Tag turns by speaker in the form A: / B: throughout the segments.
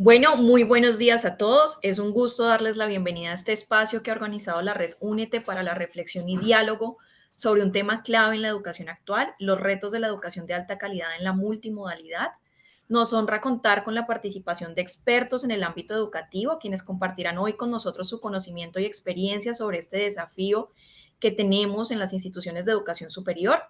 A: Bueno, muy buenos días a todos. Es un gusto darles la bienvenida a este espacio que ha organizado la red Únete para la reflexión y diálogo sobre un tema clave en la educación actual, los retos de la educación de alta calidad en la multimodalidad. Nos honra contar con la participación de expertos en el ámbito educativo, quienes compartirán hoy con nosotros su conocimiento y experiencia sobre este desafío que tenemos en las instituciones de educación superior.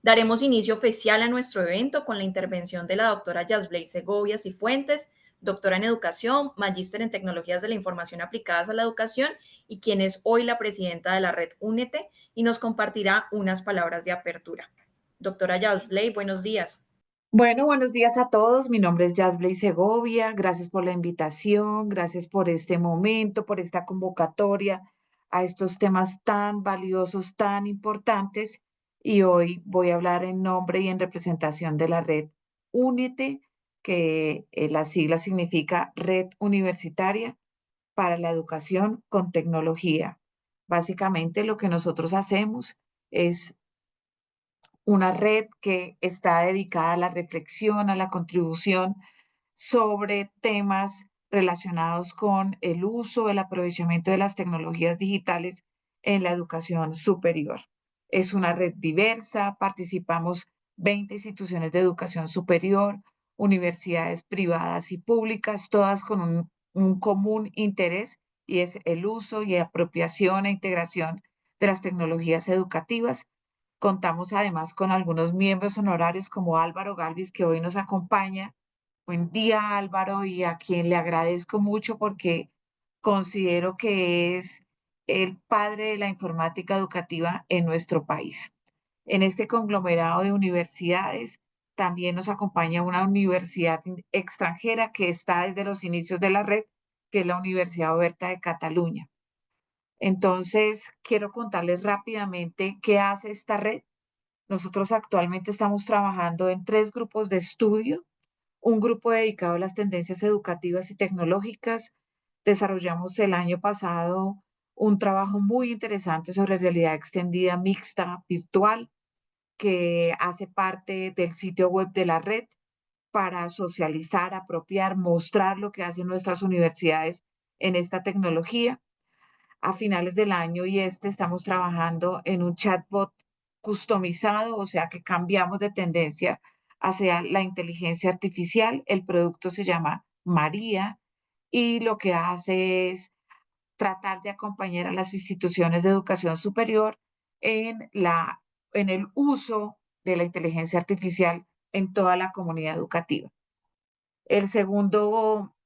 A: Daremos inicio oficial a nuestro evento con la intervención de la doctora Yasblay Segovia Cifuentes, doctora en educación, magíster en tecnologías de la información aplicadas a la educación y quien es hoy la presidenta de la red Únete y nos compartirá unas palabras de apertura. Doctora Yasblay, buenos días.
B: Bueno, buenos días a todos. Mi nombre es Yasblay Segovia. Gracias por la invitación, gracias por este momento, por esta convocatoria a estos temas tan valiosos, tan importantes. Y hoy voy a hablar en nombre y en representación de la red Únete, que la sigla significa Red Universitaria para la Educación con Tecnología. Básicamente lo que nosotros hacemos es una red que está dedicada a la reflexión, a la contribución sobre temas relacionados con el uso, el aprovechamiento de las tecnologías digitales en la educación superior. Es una red diversa, participamos 20 instituciones de educación superior, universidades privadas y públicas, todas con un común interés y es el uso y apropiación e integración de las tecnologías educativas. Contamos además con algunos miembros honorarios como Álvaro Galvis, que hoy nos acompaña. Buen día, Álvaro, y a quien le agradezco mucho porque considero que es el padre de la informática educativa en nuestro país. En este conglomerado de universidades también nos acompaña una universidad extranjera que está desde los inicios de la red, que es la Universidad Oberta de Cataluña. Entonces, quiero contarles rápidamente qué hace esta red. Nosotros actualmente estamos trabajando en tres grupos de estudio, un grupo dedicado a las tendencias educativas y tecnológicas. Desarrollamos el año pasado un trabajo muy interesante sobre realidad extendida mixta virtual que hace parte del sitio web de la red para socializar, apropiar, mostrar lo que hacen nuestras universidades en esta tecnología. A finales del año y estamos trabajando en un chatbot customizado, o sea que cambiamos de tendencia hacia la inteligencia artificial. El producto se llama María y lo que hace es tratar de acompañar a las instituciones de educación superior en en el uso de la inteligencia artificial en toda la comunidad educativa. El segundo,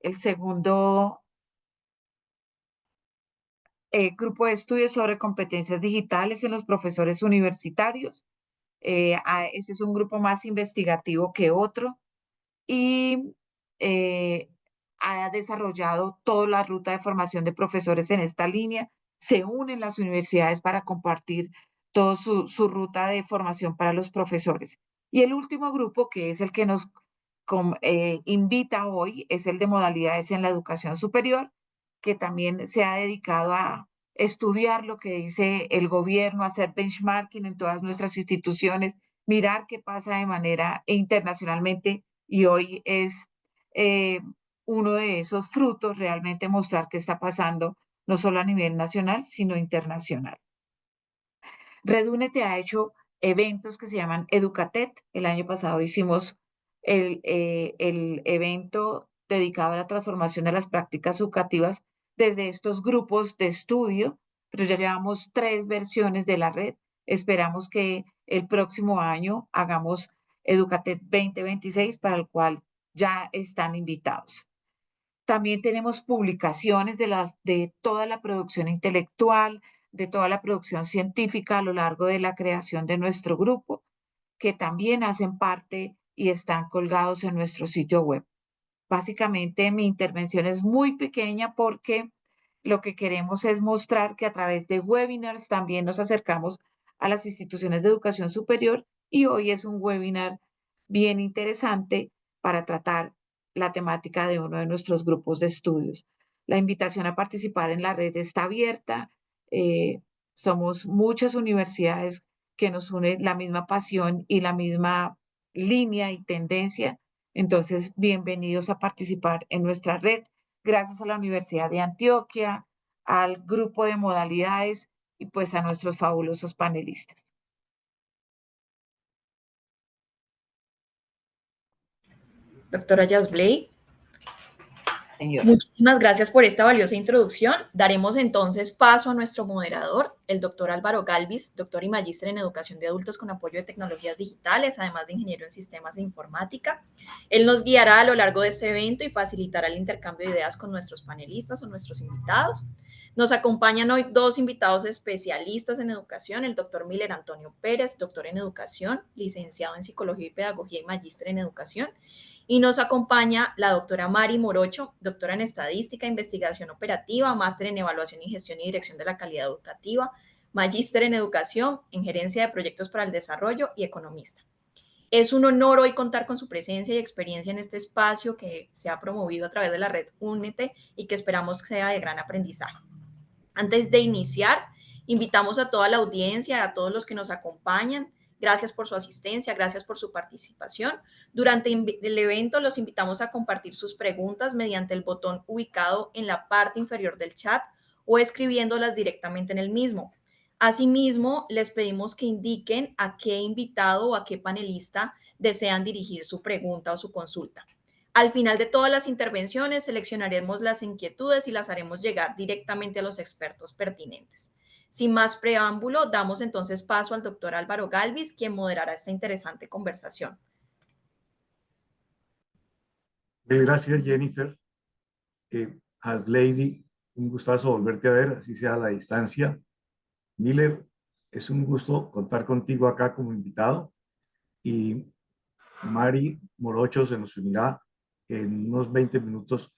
B: el segundo grupo de estudios sobre competencias digitales en los profesores universitarios. Este es un grupo más investigativo que otro y eh, ha desarrollado toda la ruta de formación de profesores en esta línea. Se unen las universidades para compartir toda su ruta de formación para los profesores. Y el último grupo, que es el que nos invita hoy, es el de modalidades en la educación superior, que también se ha dedicado a estudiar lo que dice el gobierno, hacer benchmarking en todas nuestras instituciones, mirar qué pasa de manera internacionalmente y hoy es eh, uno de esos frutos, realmente mostrar qué está pasando, no solo a nivel nacional, sino internacional. Redúnete ha hecho eventos que se llaman Educatet. El año pasado hicimos el evento dedicado a la transformación de las prácticas educativas desde estos grupos de estudio, pero ya llevamos tres versiones de la red. Esperamos que el próximo año hagamos Educatet 2026, para el cual ya están invitados. También tenemos publicaciones de toda la producción intelectual, de toda la producción científica a lo largo de la creación de nuestro grupo, que también hacen parte y están colgados en nuestro sitio web. Básicamente mi intervención es muy pequeña porque lo que queremos es mostrar que a través de webinars también nos acercamos a las instituciones de educación superior y hoy es un webinar bien interesante para tratar la temática de uno de nuestros grupos de estudios. La invitación a participar en la red está abierta. eh, Somos muchas universidades que nos une la misma pasión y la misma línea y tendencia Entonces, bienvenidos a participar en nuestra red. Gracias a la Universidad de Antioquia, al grupo de modalidades y pues a nuestros fabulosos panelistas.
A: Doctora Jasblay,
B: Señora.
A: muchísimas gracias por esta valiosa introducción. Daremos entonces paso a nuestro moderador, el doctor Álvaro Galvis, doctor y magíster en educación de adultos con apoyo de tecnologías digitales, además de ingeniero en sistemas de informática. Él nos guiará a lo largo de este evento y facilitará el intercambio de ideas con nuestros panelistas o nuestros invitados. Nos acompañan hoy dos invitados especialistas en educación, el doctor Miller Antonio Pérez, doctor en educación, licenciado en psicología y pedagogía y magíster en educación, y nos acompaña la doctora Mari Morocho, doctora en estadística, investigación operativa, máster en evaluación y gestión y dirección de la calidad educativa, magíster en educación, en gerencia de proyectos para el desarrollo y economista. Es un honor hoy contar con su presencia y experiencia en este espacio que se ha promovido a través de la red Únete y que esperamos sea de gran aprendizaje. Antes de iniciar, invitamos a toda la audiencia, a todos los que nos acompañan. Gracias por su asistencia, gracias por su participación. Durante el evento los invitamos a compartir sus preguntas mediante el botón ubicado en la parte inferior del chat o escribiéndolas directamente en el mismo. Asimismo, les pedimos que indiquen a qué invitado o a qué panelista desean dirigir su pregunta o su consulta. Al final de todas las intervenciones, seleccionaremos las inquietudes y las haremos llegar directamente a los expertos pertinentes. Sin más preámbulo, damos entonces paso al doctor Álvaro Galvis, quien moderará esta interesante conversación.
C: Gracias, Jennifer. A Lady, un gustazo volverte a ver, así sea a la distancia. Miller, es un gusto contar contigo acá como invitado. Y Mari Morocho se nos unirá en unos 20 minutos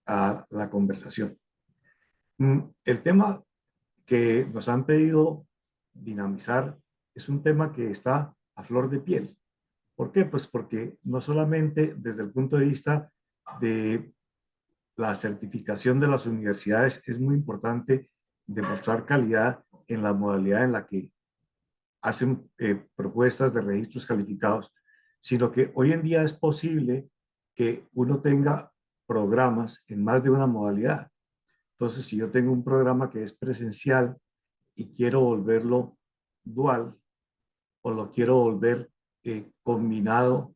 C: a la conversación. El tema que nos han pedido dinamizar es un tema que está a flor de piel. ¿Por qué? Pues porque no solamente desde el punto de vista de la certificación de las universidades es muy importante demostrar calidad en la modalidad en la que hacen propuestas de registros calificados, sino que hoy en día es posible que uno tenga programas en más de una modalidad. Entonces, si yo tengo un programa que es presencial y quiero volverlo dual o lo quiero volver combinado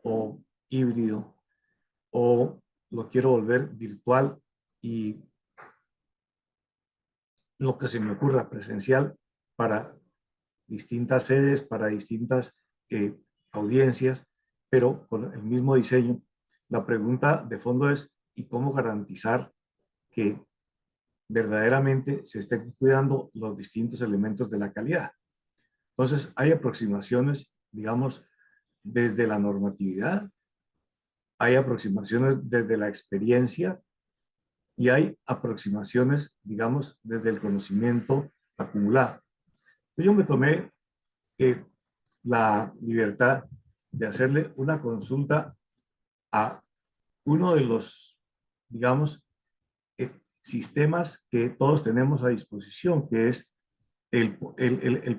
C: o híbrido o lo quiero volver virtual y lo que se me ocurra presencial para distintas sedes, para distintas audiencias, pero con el mismo diseño. La pregunta de fondo es, ¿y cómo garantizar que verdaderamente se estén cuidando los distintos elementos de la calidad? Entonces, hay aproximaciones, digamos, desde la normatividad, hay aproximaciones desde la experiencia y hay aproximaciones, digamos, desde el conocimiento acumulado. Yo me tomé la libertad de hacerle una consulta a uno de los, digamos, sistemas que todos tenemos a disposición, que es el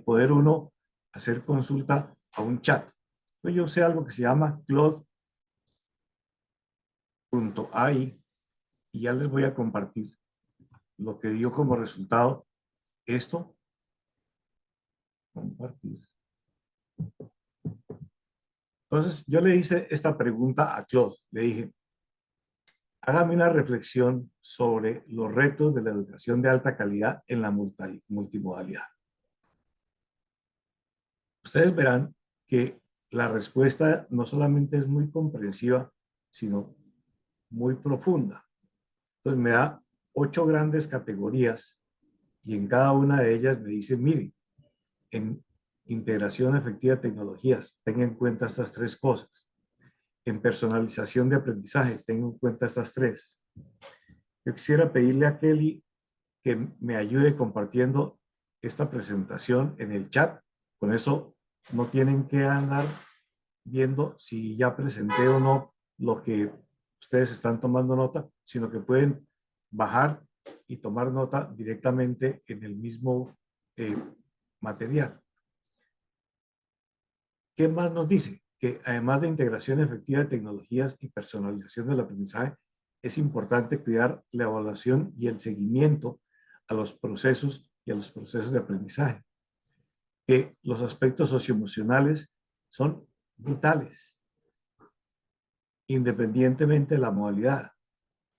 C: poder uno hacer consulta a un chat. Entonces yo usé algo que se llama Claude.ai y ya les voy a compartir lo que dio como resultado esto. Compartir. Entonces yo le hice esta pregunta a Claude. Le dije, hágame una reflexión sobre los retos de la educación de alta calidad en la multimodalidad. Ustedes verán que la respuesta no solamente es muy comprensiva, sino muy profunda. Entonces me da 8 grandes categorías y en cada una de ellas me dice, mire, en integración efectiva de tecnologías, tenga en cuenta estas 3 cosas. En personalización de aprendizaje, tenga en cuenta estas 3. Yo quisiera pedirle a Kelly que me ayude compartiendo esta presentación en el chat. Con eso no tienen que andar viendo si ya presenté o no lo que ustedes están tomando nota, sino que pueden bajar y tomar nota directamente en el mismo material. ¿Qué más nos dice? que además de integración efectiva de tecnologías y personalización del aprendizaje, es importante cuidar la evaluación y el seguimiento a los procesos y a los procesos de aprendizaje, que los aspectos socioemocionales son vitales, independientemente de la modalidad,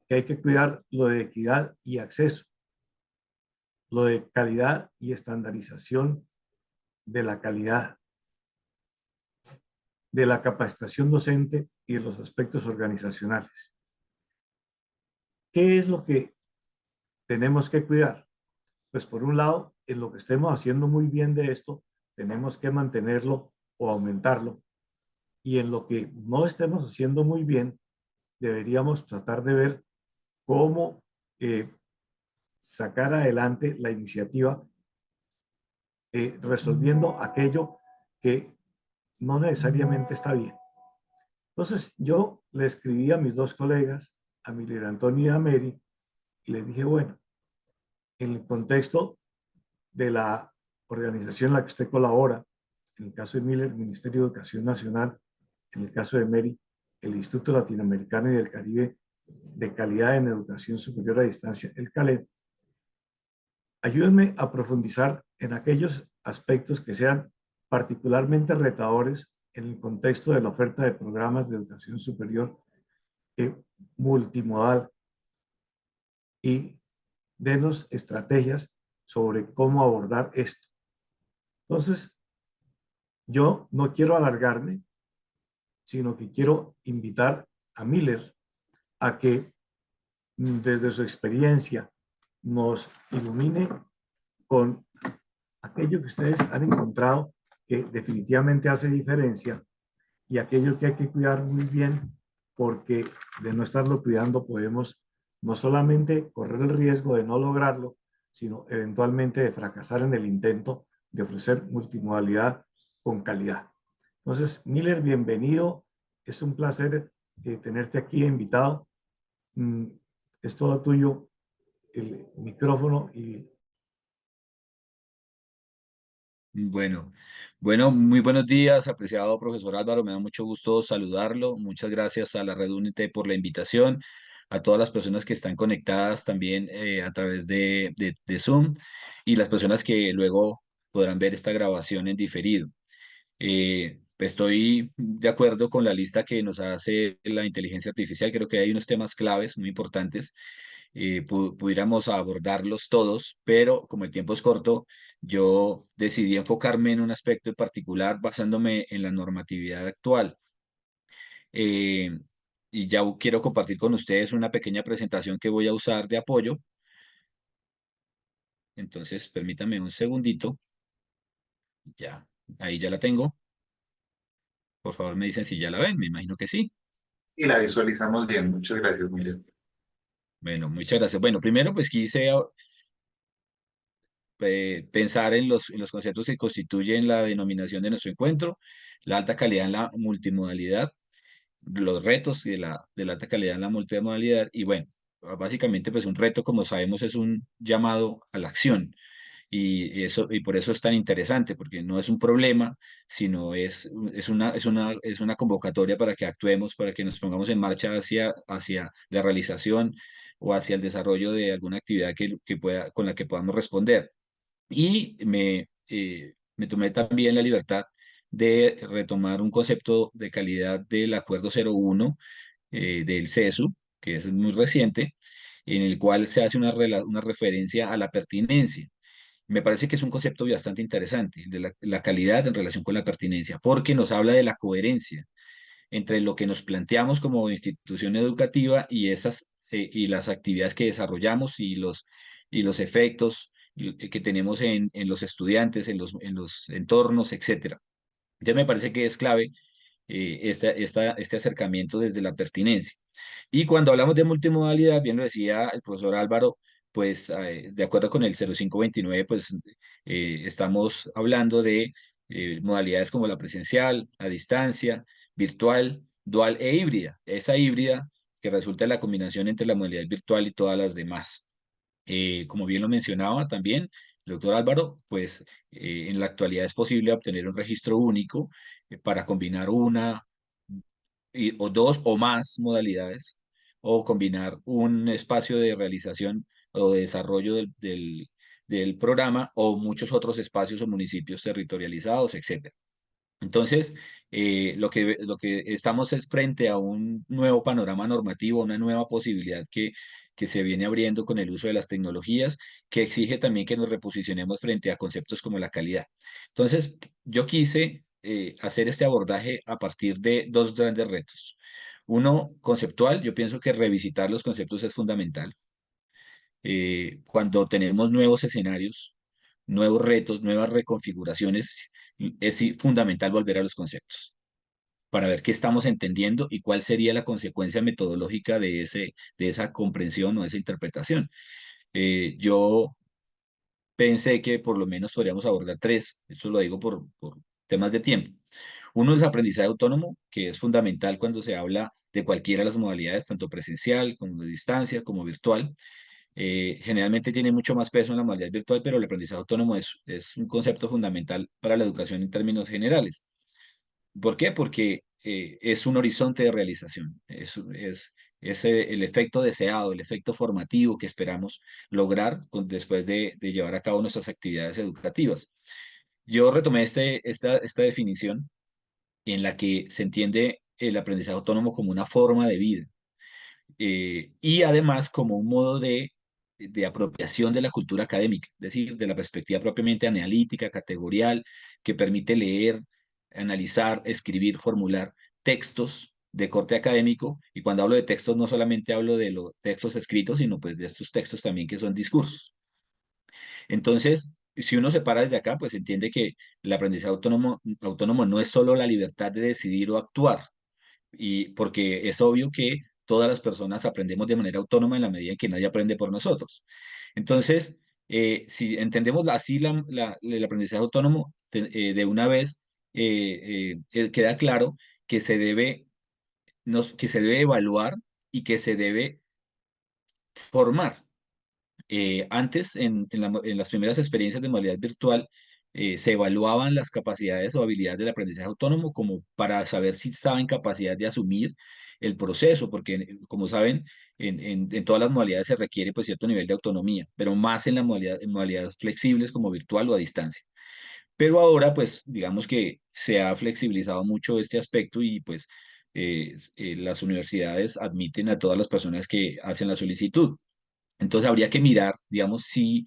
C: que hay que cuidar lo de equidad y acceso, lo de calidad y estandarización de la calidad, de la capacitación docente y de los aspectos organizacionales. ¿Qué es lo que tenemos que cuidar? Pues por un lado, en lo que estemos haciendo muy bien de esto, tenemos que mantenerlo o aumentarlo. Y en lo que no estemos haciendo muy bien, deberíamos tratar de ver cómo sacar adelante la iniciativa, resolviendo aquello que no necesariamente está bien. Entonces yo le escribí a mis dos colegas, a Miller Antonio y a Mary, y les dije, bueno, en el contexto de la organización en la que usted colabora, en el caso de Miller, el Ministerio de Educación Nacional, en el caso de Mary, el Instituto Latinoamericano y del Caribe de Calidad en Educación Superior a Distancia, el CALED, ayúdenme a profundizar en aquellos aspectos que sean particularmente retadores en el contexto de la oferta de programas de educación superior multimodal y denos estrategias sobre cómo abordar esto. Entonces, yo no quiero alargarme, sino que quiero invitar a Miller a que desde su experiencia nos ilumine con aquello que ustedes han encontrado que definitivamente hace diferencia y aquello que hay que cuidar muy bien, porque de no estarlo cuidando podemos no solamente correr el riesgo de no lograrlo, sino eventualmente de fracasar en el intento de ofrecer multimodalidad con calidad. Entonces, Miller, bienvenido. Es un placer tenerte aquí invitado. Es todo tuyo el micrófono y
D: Bueno, bueno, muy buenos días, apreciado profesor Álvaro. Me da mucho gusto saludarlo. Muchas gracias a la Red UNITE por la invitación, a todas las personas que están conectadas también a través de Zoom y las personas que luego podrán ver esta grabación en diferido. Estoy de acuerdo con la lista que nos hace la inteligencia artificial. Creo que hay unos temas claves muy importantes. Pudiéramos abordarlos todos, pero como el tiempo es corto, yo decidí enfocarme en un aspecto en particular basándome en la normatividad actual. Eh, y ya quiero compartir con ustedes una pequeña presentación que voy a usar de apoyo. Entonces, permítanme un segundito. Ya, ahí ya la tengo. Por favor, me dicen si ya la ven. Me imagino que sí.
E: Y la visualizamos bien. Muchas gracias, Miguel.
D: Bueno, muchas gracias. Bueno, primero pues quise pensar en los conceptos que constituyen la denominación de nuestro encuentro, la alta calidad en la multimodalidad, los retos de la alta calidad en la multimodalidad y bueno, básicamente pues un reto, como sabemos, es un llamado a la acción. Y por eso es tan interesante, porque no es un problema, sino es una convocatoria para que actuemos, para que nos pongamos en marcha hacia la realización o hacia el desarrollo de alguna actividad con la que podamos responder. Y me tomé también la libertad de retomar un concepto de calidad del Acuerdo 01 del CESU, que es muy reciente, en el cual se hace una referencia a la pertinencia. Me parece que es un concepto bastante interesante, el de la calidad en relación con la pertinencia, porque nos habla de la coherencia entre lo que nos planteamos como institución educativa y las actividades que desarrollamos y los efectos que tenemos en los estudiantes, en los entornos, etcétera. Ya me parece que es clave este acercamiento desde la pertinencia. Y cuando hablamos de multimodalidad, bien lo decía el profesor Álvaro, pues de acuerdo con el 0529, pues estamos hablando de modalidades como la presencial, a distancia, virtual, dual e híbrida. Esa híbrida que resulta de la combinación entre la modalidad virtual y todas las demás. Como bien lo mencionaba también, doctor Álvaro, pues en la actualidad es posible obtener un registro único para combinar una o dos o más modalidades, o combinar un espacio de realización o de desarrollo del programa, o muchos otros espacios o municipios territorializados, etcétera. Entonces, lo que estamos es frente a un nuevo panorama normativo, una nueva posibilidad que se viene abriendo con el uso de las tecnologías, que exige también que nos reposicionemos frente a conceptos como la calidad. Entonces, yo quise hacer este abordaje a partir de dos grandes retos. Uno, conceptual, yo pienso que revisitar los conceptos es fundamental. Cuando tenemos nuevos escenarios, nuevos retos, nuevas reconfiguraciones, es fundamental volver a los conceptos para ver qué estamos entendiendo y cuál sería la consecuencia metodológica de esa comprensión o esa interpretación. Yo pensé que por lo menos podríamos abordar tres, esto lo digo por temas de tiempo. Uno es el aprendizaje autónomo, que es fundamental cuando se habla de cualquiera de las modalidades, tanto presencial como de distancia, como virtual. Generalmente tiene mucho más peso en la modalidad virtual, pero el aprendizaje autónomo es un concepto fundamental para la educación en términos generales. ¿Por qué? Porque es un horizonte de realización, es el efecto deseado, el efecto formativo que esperamos lograr después de llevar a cabo nuestras actividades educativas. Yo retomé esta definición en la que se entiende el aprendizaje autónomo como una forma de vida, y además como un modo de apropiación de la cultura académica, es decir, de la perspectiva propiamente analítica, categorial, que permite leer, analizar, escribir, formular textos de corte académico. Y cuando hablo de textos, no solamente hablo de los textos escritos, sino pues de estos textos también que son discursos. Entonces, si uno se para desde acá, pues entiende que el aprendizaje autónomo no es solo la libertad de decidir o actuar, y porque es obvio que todas las personas aprendemos de manera autónoma en la medida en que nadie aprende por nosotros. Entonces, si entendemos así el aprendizaje autónomo, de una vez queda claro que que se debe evaluar y que se debe formar. Antes, en las primeras experiencias de modalidad virtual, se evaluaban las capacidades o habilidades del aprendizaje autónomo como para saber si estaba en capacidad de asumir el proceso, porque como saben, en todas las modalidades se requiere pues cierto nivel de autonomía, pero más en modalidades flexibles como virtual o a distancia. Pero ahora, pues, digamos que se ha flexibilizado mucho este aspecto y pues las universidades admiten a todas las personas que hacen la solicitud. Entonces habría que mirar, digamos, si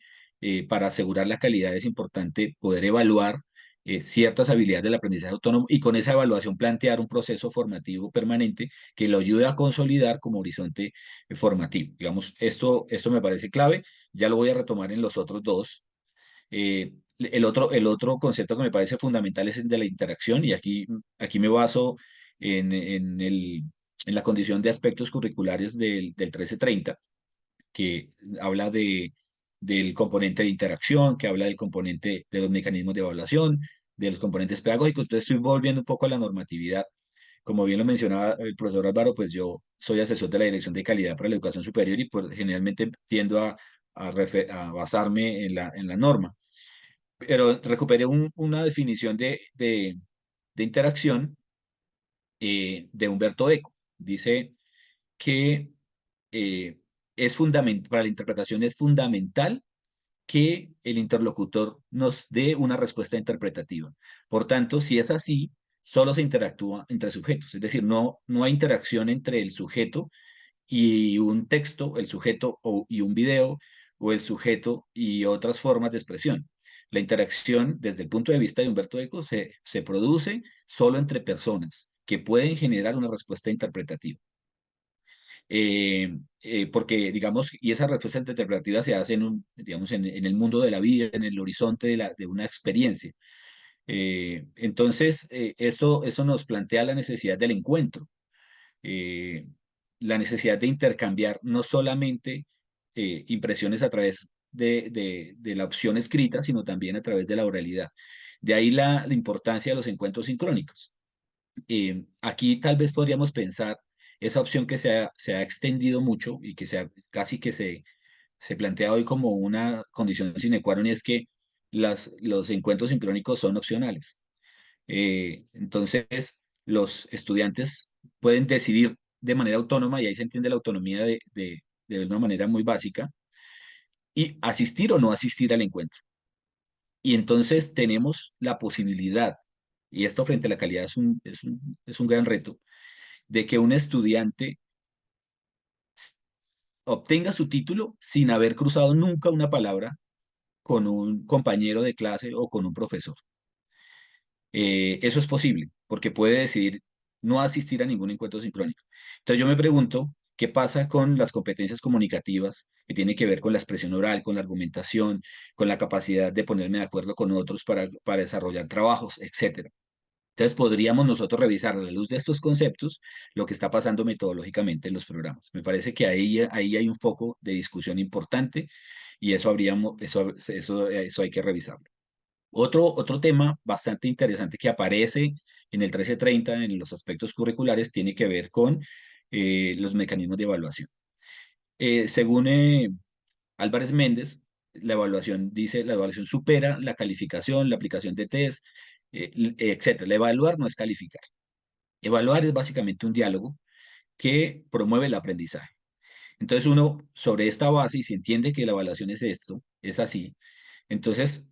D: para asegurar la calidad es importante poder evaluar ciertas habilidades del aprendizaje autónomo y con esa evaluación plantear un proceso formativo permanente que lo ayude a consolidar como horizonte formativo. Digamos, esto me parece clave, ya lo voy a retomar en los otros dos. El otro concepto que me parece fundamental es el de la interacción y aquí me baso en la condición de aspectos curriculares del 1330, que habla del componente de interacción, que habla del componente de los mecanismos de evaluación, de los componentes pedagógicos. Entonces estoy volviendo un poco a la normatividad. Como bien lo mencionaba el profesor Álvaro, pues yo soy asesor de la Dirección de Calidad para la Educación Superior y pues generalmente tiendo a basarme en la norma. Pero recuperé una definición de interacción de Humberto Eco. Dice que es fundamental, para la interpretación es fundamental que el interlocutor nos dé una respuesta interpretativa. Por tanto, si es así, solo se interactúa entre sujetos, es decir, no hay interacción entre el sujeto y un texto, el sujeto y un video, o el sujeto y otras formas de expresión. La interacción, desde el punto de vista de Humberto Eco, se produce solo entre personas que pueden generar una respuesta interpretativa. Porque, digamos, y esa respuesta interpretativa se hace digamos, en el mundo de la vida, en el horizonte de una experiencia. Entonces, esto nos plantea la necesidad del encuentro, eh, la necesidad de intercambiar no solamente impresiones a través de la opción escrita, sino también a través de la oralidad. De ahí la importancia de los encuentros sincrónicos. Aquí tal vez podríamos pensar esa opción que se ha extendido mucho y que casi que se plantea hoy como una condición sine qua non, y es que los encuentros sincrónicos son opcionales. Entonces, los estudiantes pueden decidir de manera autónoma, y ahí se entiende la autonomía de una manera muy básica, y asistir o no asistir al encuentro. Y entonces tenemos la posibilidad, y esto frente a la calidad es un gran reto, de que un estudiante obtenga su título sin haber cruzado nunca una palabra con un compañero de clase o con un profesor. Eso es posible, porque puede decidir no asistir a ningún encuentro sincrónico. Entonces yo me pregunto, ¿qué pasa con las competencias comunicativas que tienen que ver con la expresión oral, con la argumentación, con la capacidad de ponerme de acuerdo con otros para desarrollar trabajos, etcétera? Entonces podríamos nosotros revisar a la luz de estos conceptos lo que está pasando metodológicamente en los programas. Me parece que ahí hay un foco de discusión importante y eso hay que revisarlo. Otro tema bastante interesante que aparece en el 1330 en los aspectos curriculares tiene que ver con los mecanismos de evaluación. Según Álvarez Méndez, la evaluación dice, la evaluación supera la calificación, la aplicación de test, etcétera. La evaluar no es calificar. Evaluar es básicamente un diálogo que promueve el aprendizaje. Entonces uno, sobre esta base, y si entiende que la evaluación es esto, es así, entonces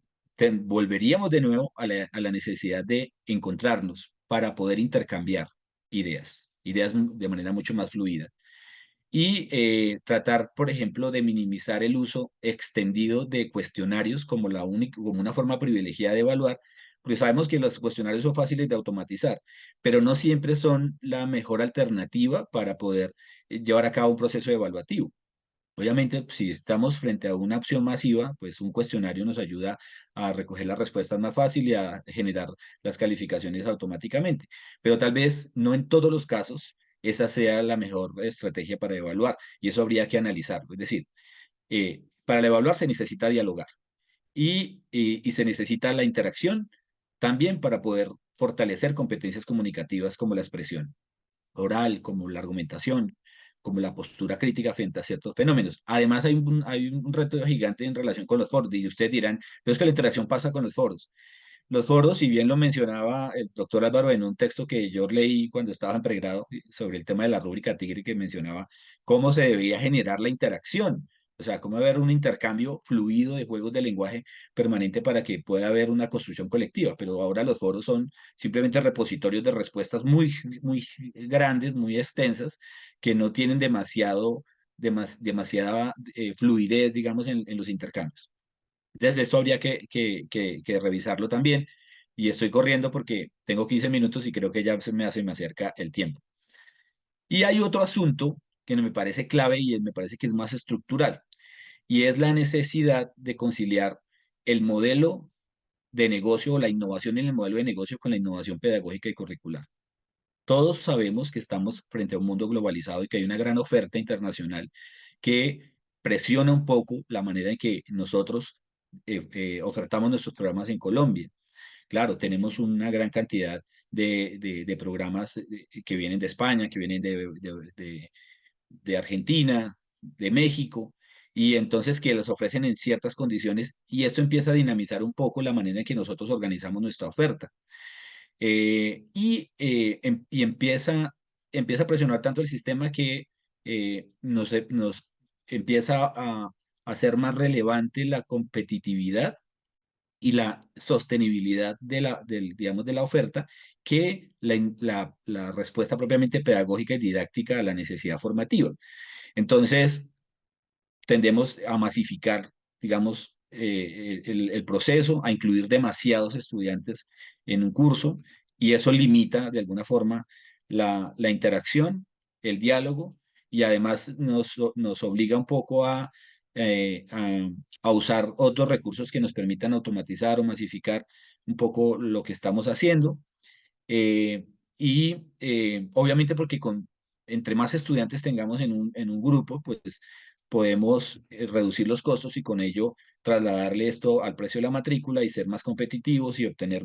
D: volveríamos de nuevo a la necesidad de encontrarnos para poder intercambiar ideas de manera mucho más fluida. Y tratar, por ejemplo, de minimizar el uso extendido de cuestionarios como como una forma privilegiada de evaluar, porque sabemos que los cuestionarios son fáciles de automatizar, pero no siempre son la mejor alternativa para poder llevar a cabo un proceso evaluativo. Obviamente, si estamos frente a una opción masiva, pues un cuestionario nos ayuda a recoger las respuestas más fácil y a generar las calificaciones automáticamente. Pero tal vez no en todos los casos esa sea la mejor estrategia para evaluar y eso habría que analizarlo. Es decir, para evaluar se necesita dialogar y se necesita la interacción también para poder fortalecer competencias comunicativas como la expresión oral, como la argumentación, como la postura crítica frente a ciertos fenómenos. Además, hay un reto gigante en relación con los foros, y ustedes dirán, pero es que la interacción pasa con los foros. Los foros, si bien lo mencionaba el doctor Álvaro en un texto que yo leí cuando estaba en pregrado sobre el tema de la rúbrica Tigre, que mencionaba cómo se debía generar la interacción, o sea, cómo haber un intercambio fluido de juegos de lenguaje permanente para que pueda haber una construcción colectiva, pero ahora los foros son simplemente repositorios de respuestas muy grandes, muy extensas, que no tienen demasiada fluidez, digamos, en los intercambios. Desde esto habría que revisarlo también. Y estoy corriendo porque tengo 15 minutos y creo que ya se me acerca el tiempo. Y hay otro asunto que me parece clave y me parece que es más estructural. Y es la necesidad de conciliar el modelo de negocio o la innovación en el modelo de negocio con la innovación pedagógica y curricular. Todos sabemos que estamos frente a un mundo globalizado y que hay una gran oferta internacional que presiona un poco la manera en que nosotros ofertamos nuestros programas en Colombia. Claro, tenemos una gran cantidad de programas que vienen de España, que vienen de Argentina, de México, y entonces que los ofrecen en ciertas condiciones y esto empieza a dinamizar un poco la manera en que nosotros organizamos nuestra oferta. Y empieza a presionar tanto el sistema que nos empieza a hacer más relevante la competitividad y la sostenibilidad digamos, de la oferta que la respuesta propiamente pedagógica y didáctica a la necesidad formativa. Entonces, tendemos a masificar, digamos, el proceso, a incluir demasiados estudiantes en un curso y eso limita de alguna forma la interacción, el diálogo y además nos obliga un poco eh, a, a usar otros recursos que nos permitan automatizar o masificar un poco lo que estamos haciendo. Eh, Obviamente porque entre más estudiantes tengamos en un grupo, pues podemos reducir los costos y con ello trasladarle esto al precio de la matrícula y ser más competitivos y obtener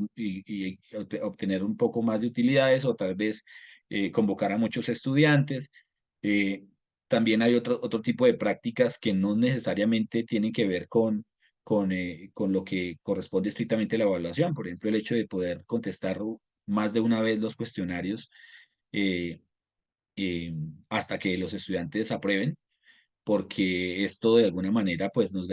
D: un poco más de utilidades o tal vez convocar a muchos estudiantes. Eh, También hay otro tipo de prácticas que no necesariamente tienen que ver con lo que corresponde estrictamente a la evaluación. Por ejemplo, el hecho de poder contestar más de una vez los cuestionarios eh, hasta que los estudiantes aprueben, porque esto de alguna manera pues nos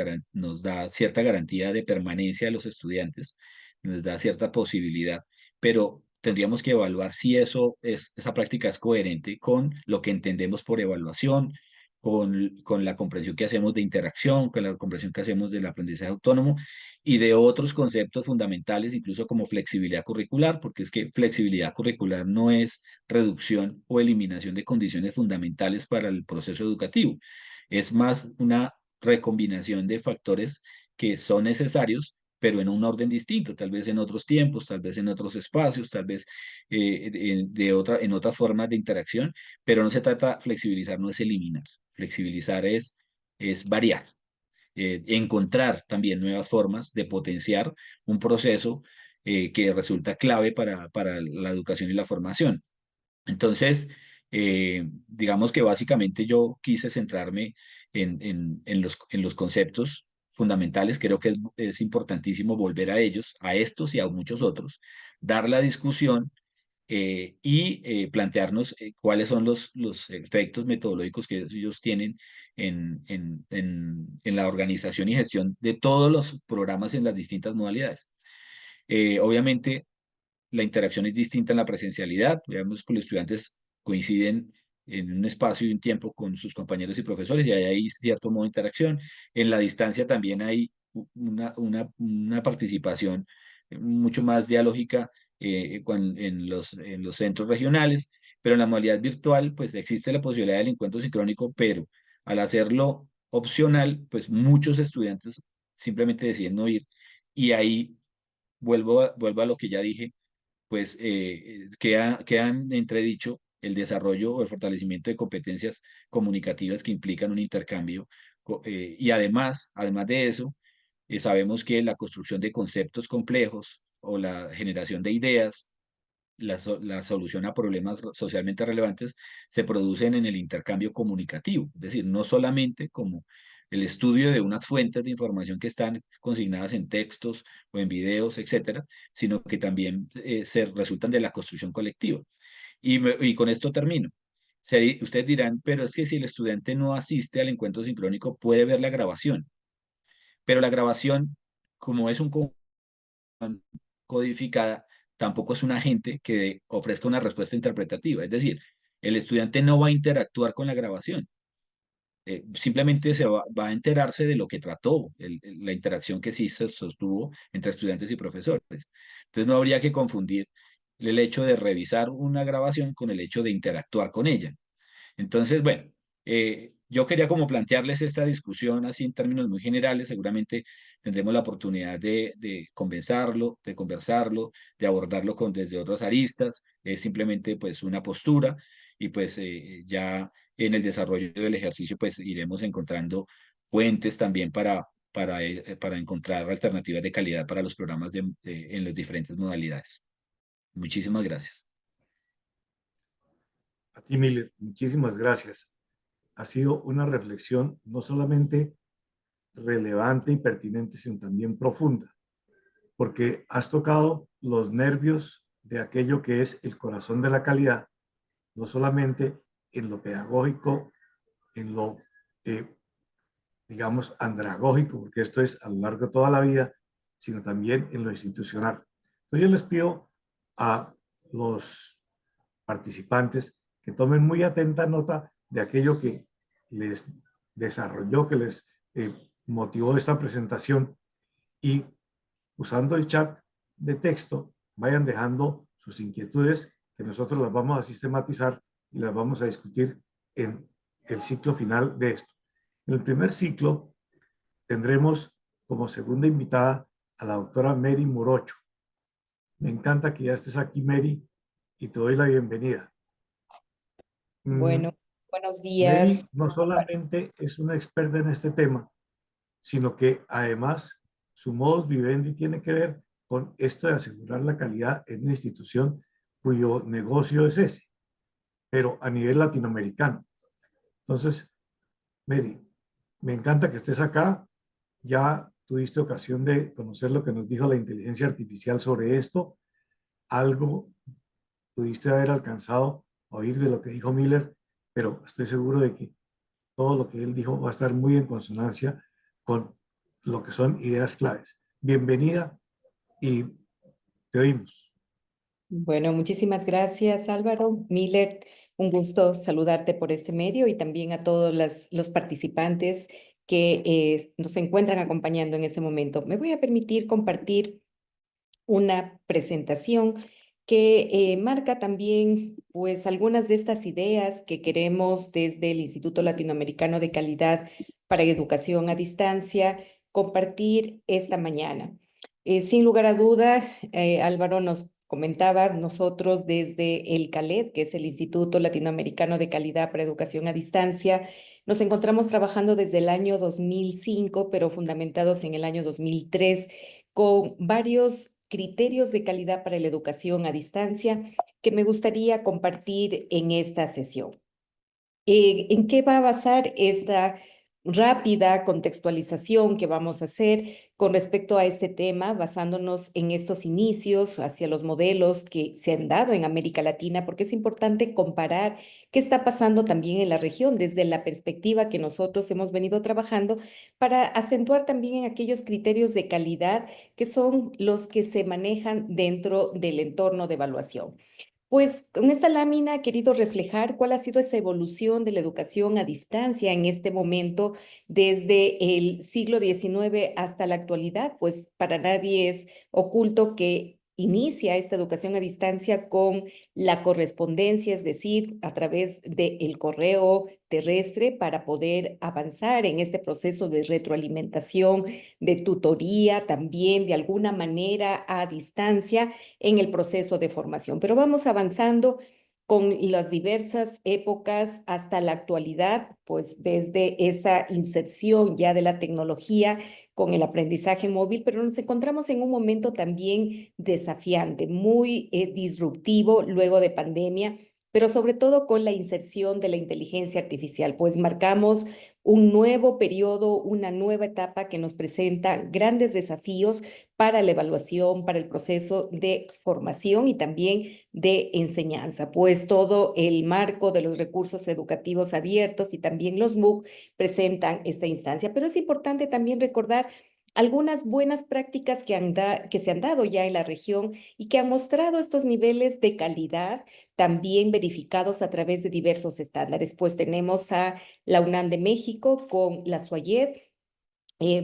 D: da cierta garantía de permanencia de los estudiantes, nos da cierta posibilidad, pero tendríamos que evaluar si esa práctica es coherente con lo que entendemos por evaluación, con la comprensión que hacemos de interacción, con la comprensión que hacemos del aprendizaje autónomo y de otros conceptos fundamentales, incluso como flexibilidad curricular, porque es que flexibilidad curricular no es reducción o eliminación de condiciones fundamentales para el proceso educativo, es más una recombinación de factores que son necesarios, pero en un orden distinto, tal vez en otros tiempos, tal vez en otros espacios, tal vez en otras formas de interacción, pero no se trata, flexibilizar no es eliminar, flexibilizar es variar, encontrar también nuevas formas de potenciar un proceso que resulta clave para la educación y la formación. Entonces, digamos que básicamente yo quise centrarme en los conceptos fundamentales. Creo que es importantísimo volver a ellos, a estos y a muchos otros, dar la discusión y plantearnos cuáles son los efectos metodológicos que ellos tienen en la organización y gestión de todos los programas en las distintas modalidades. Obviamente, la interacción es distinta en la presencialidad. Digamos que los estudiantes coinciden en un espacio y un tiempo con sus compañeros y profesores y hay cierto modo de interacción. En la distancia también hay una participación mucho más dialógica en los centros regionales, pero en la modalidad virtual pues existe la posibilidad del encuentro sincrónico, pero al hacerlo opcional, pues muchos estudiantes simplemente deciden no ir y ahí vuelvo a lo que ya dije, pues queda en entredicho el desarrollo o el fortalecimiento de competencias comunicativas que implican un intercambio. Y además de eso, sabemos que la construcción de conceptos complejos o la generación de ideas, la solución a problemas socialmente relevantes se producen en el intercambio comunicativo, es decir, no solamente como el estudio de unas fuentes de información que están consignadas en textos o en videos, etcétera, sino que también se resultan de la construcción colectiva. Y con esto termino. Ustedes dirán, pero es que si el estudiante no asiste al encuentro sincrónico, puede ver la grabación, pero la grabación, como es un codificada, tampoco es un agente que ofrezca una respuesta interpretativa. Es decir, el estudiante no va a interactuar con la grabación. Simplemente va a enterarse de lo que trató, la interacción que sí se sostuvo entre estudiantes y profesores. Entonces no habría que confundir el hecho de revisar una grabación con el hecho de interactuar con ella. Entonces, bueno, yo quería como plantearles esta discusión así en términos muy generales. Seguramente tendremos la oportunidad de conversarlo, de abordarlo desde otras aristas. Es simplemente pues una postura y pues ya en el desarrollo del ejercicio pues iremos encontrando puentes también para encontrar alternativas de calidad para los programas en las diferentes modalidades. Muchísimas gracias.
C: A ti, Miller, muchísimas gracias. Ha sido una reflexión no solamente relevante y pertinente, sino también profunda, porque has tocado los nervios de aquello que es el corazón de la calidad, no solamente en lo pedagógico, en lo, digamos, andragógico, porque esto es a lo largo de toda la vida, sino también en lo institucional. Entonces yo les pido a los participantes que tomen muy atenta nota de aquello que les desarrolló, que les motivó esta presentación y usando el chat de texto vayan dejando sus inquietudes que nosotros las vamos a sistematizar y las vamos a discutir en el ciclo final de esto. En el primer ciclo tendremos como segunda invitada a la doctora Mary Morocho. Me encanta que ya estés aquí, Mary, y te doy la bienvenida.
F: Bueno, buenos días.
C: Mary no solamente es una experta en este tema, sino que además su modus vivendi tiene que ver con esto de asegurar la calidad en una institución cuyo negocio es ese, pero a nivel latinoamericano. Entonces, Mary, me encanta que estés acá. Ya tuviste ocasión de conocer lo que nos dijo la inteligencia artificial sobre esto. Algo pudiste haber alcanzado a oír de lo que dijo Miller, pero estoy seguro de que todo lo que él dijo va a estar muy en consonancia con lo que son ideas claves. Bienvenida y te oímos.
F: Bueno, muchísimas gracias, Álvaro. Miller, un gusto saludarte por este medio y también a todos los participantes que nos encuentran acompañando en este momento. Me voy a permitir compartir una presentación que marca también pues algunas de estas ideas que queremos desde el Instituto Latinoamericano de Calidad para Educación a Distancia compartir esta mañana. Sin lugar a duda, Álvaro nos comentaba, nosotros desde el CALED, que es el Instituto Latinoamericano de Calidad para Educación a Distancia, nos encontramos trabajando desde el año 2005, pero fundamentados en el año 2003, con varios criterios de calidad para la educación a distancia que me gustaría compartir en esta sesión. ¿En qué va a basar esta rápida contextualización que vamos a hacer con respecto a este tema, basándonos en estos inicios hacia los modelos que se han dado en América Latina, porque es importante comparar qué está pasando también en la región desde la perspectiva que nosotros hemos venido trabajando para acentuar también aquellos criterios de calidad que son los que se manejan dentro del entorno de evaluación? Pues con esta lámina he querido reflejar cuál ha sido esa evolución de la educación a distancia en este momento desde el siglo XIX hasta la actualidad, pues para nadie es oculto que inicia esta educación a distancia con la correspondencia, es decir, a través del correo terrestre para poder avanzar en este proceso de retroalimentación, de tutoría, también de alguna manera a distancia en el proceso de formación. Pero vamos avanzando con las diversas épocas hasta la actualidad, pues desde esa inserción ya de la tecnología con el aprendizaje móvil, pero nos encontramos en un momento también desafiante, muy disruptivo luego de pandemia, pero sobre todo con la inserción de la inteligencia artificial, pues marcamos un nuevo periodo, una nueva etapa que nos presenta grandes desafíos para la evaluación, para el proceso de formación y también de enseñanza, pues todo el marco de los recursos educativos abiertos y también los MOOC presentan esta instancia. Pero es importante también recordar algunas buenas prácticas que se han dado ya en la región y que han mostrado estos niveles de calidad también verificados a través de diversos estándares. Pues tenemos a la UNAM de México con la SUAYED,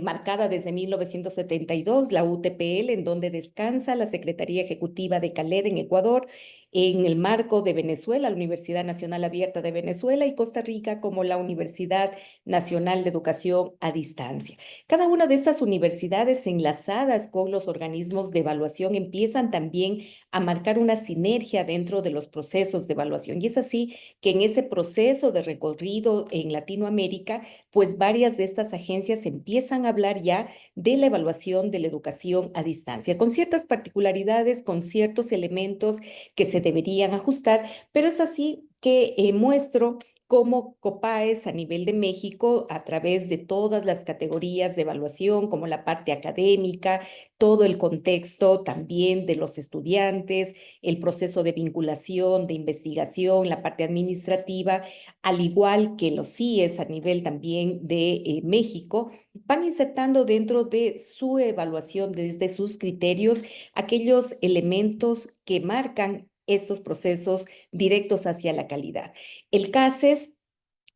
F: marcada desde 1972, la UTPL, en donde descansa la Secretaría Ejecutiva de CALED en Ecuador, en el marco de Venezuela, la Universidad Nacional Abierta de Venezuela, y Costa Rica como la Universidad Nacional de Educación a Distancia. Cada una de estas universidades enlazadas con los organismos de evaluación empiezan también a marcar una sinergia dentro de los procesos de evaluación. Y es así que en ese proceso de recorrido en Latinoamérica, pues varias de estas agencias empiezan a hablar ya de la evaluación de la educación a distancia, con ciertas particularidades, con ciertos elementos que se deberían ajustar, pero es así que muestro cómo COPAES a nivel de México, a través de todas las categorías de evaluación, como la parte académica, todo el contexto también de los estudiantes, el proceso de vinculación, de investigación, la parte administrativa, al igual que los CIES a nivel también de México, van insertando dentro de su evaluación, desde sus criterios, aquellos elementos que marcan estos procesos directos hacia la calidad. El CASES,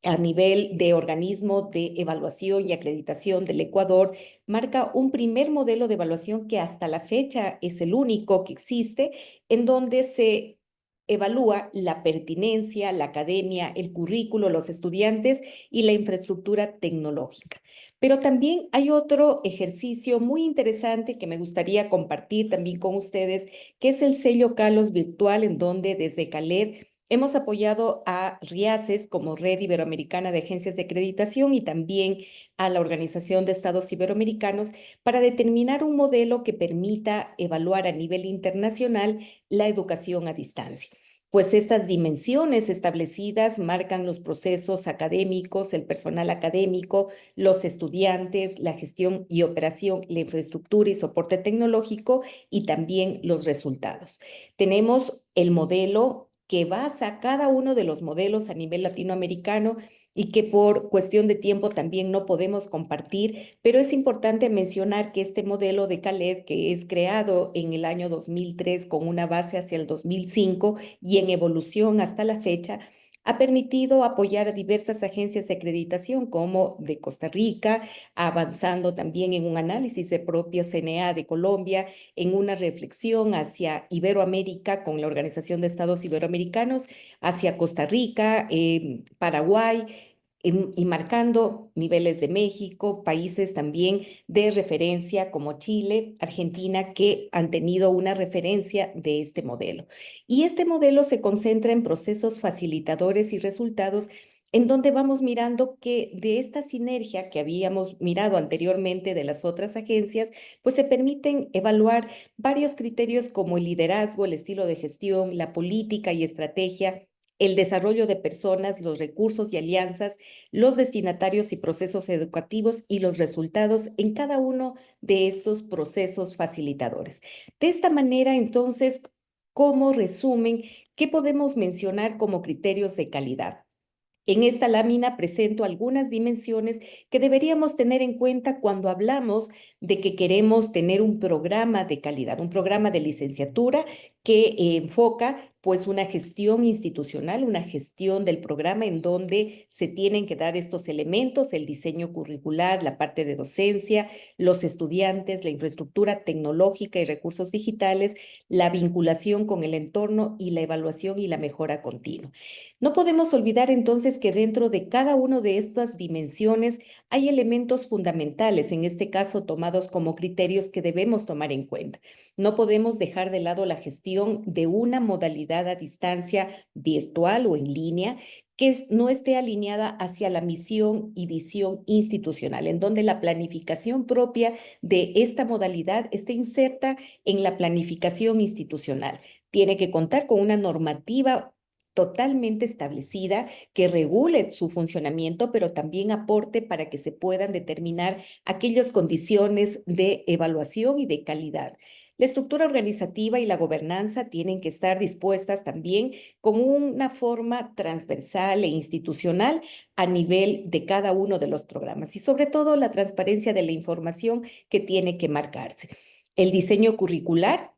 F: a nivel de organismo de evaluación y acreditación del Ecuador, marca un primer modelo de evaluación que hasta la fecha es el único que existe, en donde se evalúa la pertinencia, la academia, el currículo, los estudiantes y la infraestructura tecnológica. Pero también hay otro ejercicio muy interesante que me gustaría compartir también con ustedes, que es el sello Carlos Virtual, en donde desde CALED hemos apoyado a RIACES como Red Iberoamericana de Agencias de Acreditación y también a la Organización de Estados Iberoamericanos para determinar un modelo que permita evaluar a nivel internacional la educación a distancia. pues estas dimensiones establecidas marcan los procesos académicos, el personal académico, los estudiantes, la gestión y operación, la infraestructura y soporte tecnológico y también los resultados. Tenemos el modelo que basa cada uno de los modelos a nivel latinoamericano y que por cuestión de tiempo también no podemos compartir, pero es importante mencionar que este modelo de CALED, que es creado en el año 2003 con una base hacia el 2005 y en evolución hasta la fecha, ha permitido apoyar a diversas agencias de acreditación como de Costa Rica, avanzando también en un análisis de propio CNA de Colombia, en una reflexión hacia Iberoamérica con la Organización de Estados Iberoamericanos, hacia Costa Rica, Paraguay, y marcando niveles de México, países también de referencia como Chile, Argentina, que han tenido una referencia de este modelo. Y este modelo se concentra en procesos facilitadores y resultados en donde vamos mirando que de esta sinergia que habíamos mirado anteriormente de las otras agencias, pues se permiten evaluar varios criterios como el liderazgo, el estilo de gestión, la política y estrategia, el desarrollo de personas, los recursos y alianzas, los destinatarios y procesos educativos y los resultados en cada uno de estos procesos facilitadores. De esta manera, entonces, como resumen, ¿qué podemos mencionar como criterios de calidad? En esta lámina presento algunas dimensiones que deberíamos tener en cuenta cuando hablamos de que queremos tener un programa de calidad, un programa de licenciatura que enfoca pues una gestión institucional, una gestión del programa en donde se tienen que dar estos elementos, el diseño curricular, la parte de docencia, los estudiantes, la infraestructura tecnológica y recursos digitales, la vinculación con el entorno y la evaluación y la mejora continua. No podemos olvidar entonces que dentro de cada una de estas dimensiones hay elementos fundamentales, en este caso tomados como criterios que debemos tomar en cuenta. No podemos dejar de lado la gestión de una modalidad a distancia virtual o en línea que no esté alineada hacia la misión y visión institucional, en donde la planificación propia de esta modalidad esté inserta en la planificación institucional. Tiene que contar con una normativa totalmente establecida que regule su funcionamiento, pero también aporte para que se puedan determinar aquellas condiciones de evaluación y de calidad. La estructura organizativa y la gobernanza tienen que estar dispuestas también con una forma transversal e institucional a nivel de cada uno de los programas y sobre todo la transparencia de la información que tiene que marcarse. El diseño curricular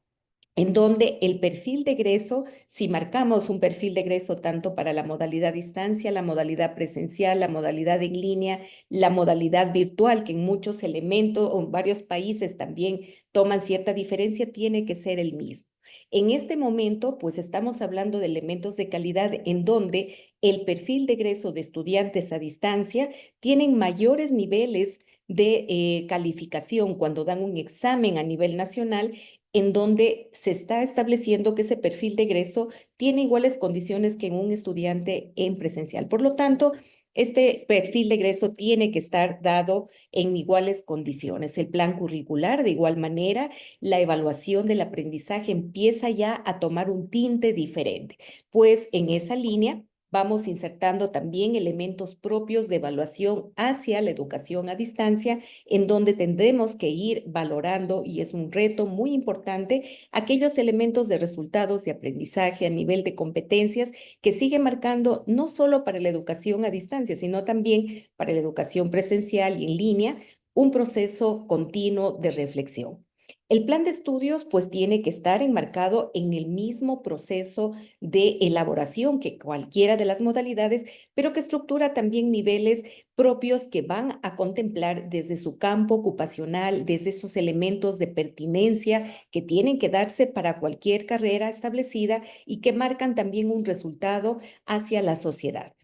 F: en donde el perfil de egreso, si marcamos un perfil de egreso tanto para la modalidad distancia, la modalidad presencial, la modalidad en línea, la modalidad virtual, que en muchos elementos o en varios países también toman cierta diferencia, tiene que ser el mismo. En este momento, pues estamos hablando de elementos de calidad en donde el perfil de egreso de estudiantes a distancia tienen mayores niveles de calificación cuando dan un examen a nivel nacional en donde se está estableciendo que ese perfil de egreso tiene iguales condiciones que en un estudiante en presencial. Por lo tanto, este perfil de egreso tiene que estar dado en iguales condiciones. El plan curricular, de igual manera, la evaluación del aprendizaje empieza ya a tomar un tinte diferente, pues en esa línea vamos insertando también elementos propios de evaluación hacia la educación a distancia, en donde tendremos que ir valorando, y es un reto muy importante, aquellos elementos de resultados de aprendizaje a nivel de competencias que sigue marcando no solo para la educación a distancia, sino también para la educación presencial y en línea, un proceso continuo de reflexión. El plan de estudios pues tiene que estar enmarcado en el mismo proceso de elaboración que cualquiera de las modalidades, pero que estructura también niveles propios que van a contemplar desde su campo ocupacional, desde esos elementos de pertinencia que tienen que darse para cualquier carrera establecida y que marcan también un resultado hacia la sociedad.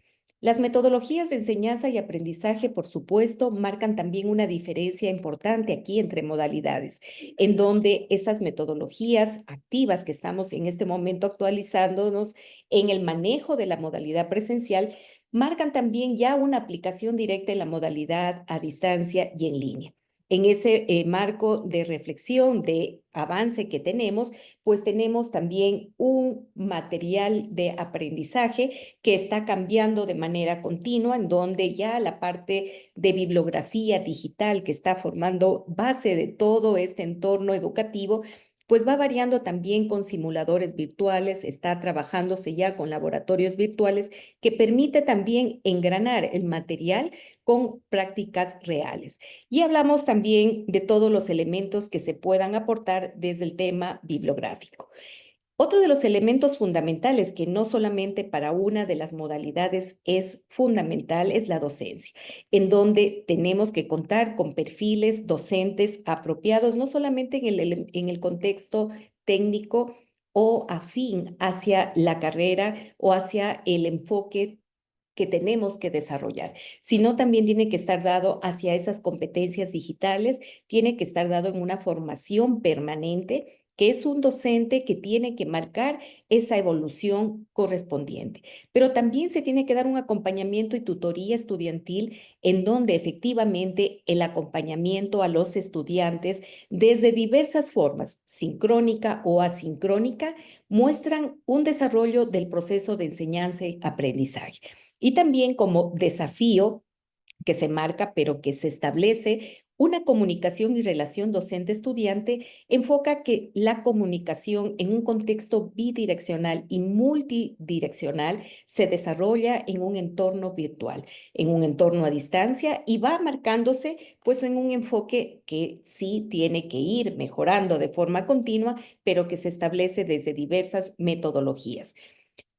F: Las metodologías de enseñanza y aprendizaje, por supuesto, marcan también una diferencia importante aquí entre modalidades, en donde esas metodologías activas que estamos en este momento actualizándonos en el manejo de la modalidad presencial, marcan también ya una aplicación directa en la modalidad a distancia y en línea. En ese marco de reflexión, de avance que tenemos, pues tenemos también un material de aprendizaje que está cambiando de manera continua, en donde ya la parte de bibliografía digital que está formando base de todo este entorno educativo, pues va variando también con simuladores virtuales, está trabajándose ya con laboratorios virtuales que permite también engranar el material con prácticas reales. Y hablamos también de todos los elementos que se puedan aportar desde el tema bibliográfico. Otro de los elementos fundamentales que no solamente para una de las modalidades es fundamental es la docencia, en donde tenemos que contar con perfiles docentes apropiados, no solamente en el contexto técnico o afín hacia la carrera o hacia el enfoque que tenemos que desarrollar, sino también tiene que estar dado hacia esas competencias digitales, tiene que estar dado en una formación permanente, que es un docente que tiene que marcar esa evolución correspondiente. Pero también se tiene que dar un acompañamiento y tutoría estudiantil en donde efectivamente el acompañamiento a los estudiantes desde diversas formas, sincrónica o asincrónica, muestran un desarrollo del proceso de enseñanza y aprendizaje. Y también como desafío que se marca, pero que se establece una comunicación y relación docente-estudiante, enfoca que la comunicación en un contexto bidireccional y multidireccional se desarrolla en un entorno virtual, en un entorno a distancia y va marcándose pues en un enfoque que sí tiene que ir mejorando de forma continua, pero que se establece desde diversas metodologías.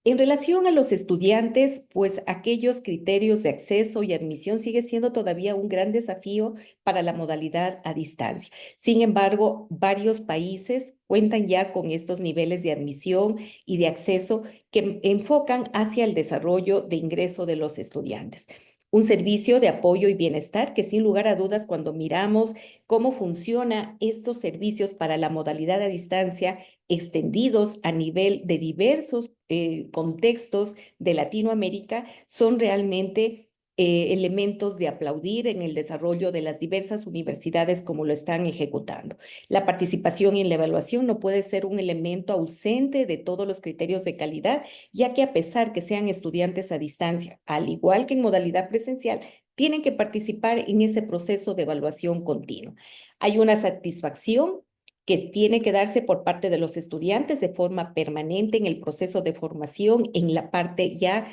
F: En relación a los estudiantes, pues aquellos criterios de acceso y admisión sigue siendo todavía un gran desafío para la modalidad a distancia. Sin embargo, varios países cuentan ya con estos niveles de admisión y de acceso que enfocan hacia el desarrollo de ingreso de los estudiantes. Un servicio de apoyo y bienestar que sin lugar a dudas cuando miramos cómo funcionan estos servicios para la modalidad a distancia extendidos a nivel de diversos contextos de Latinoamérica, son realmente elementos de aplaudir en el desarrollo de las diversas universidades como lo están ejecutando. La participación en la evaluación no puede ser un elemento ausente de todos los criterios de calidad, ya que a pesar que sean estudiantes a distancia, al igual que en modalidad presencial, tienen que participar en ese proceso de evaluación continua. Hay una satisfacción que tiene que darse por parte de los estudiantes de forma permanente en el proceso de formación, en la parte ya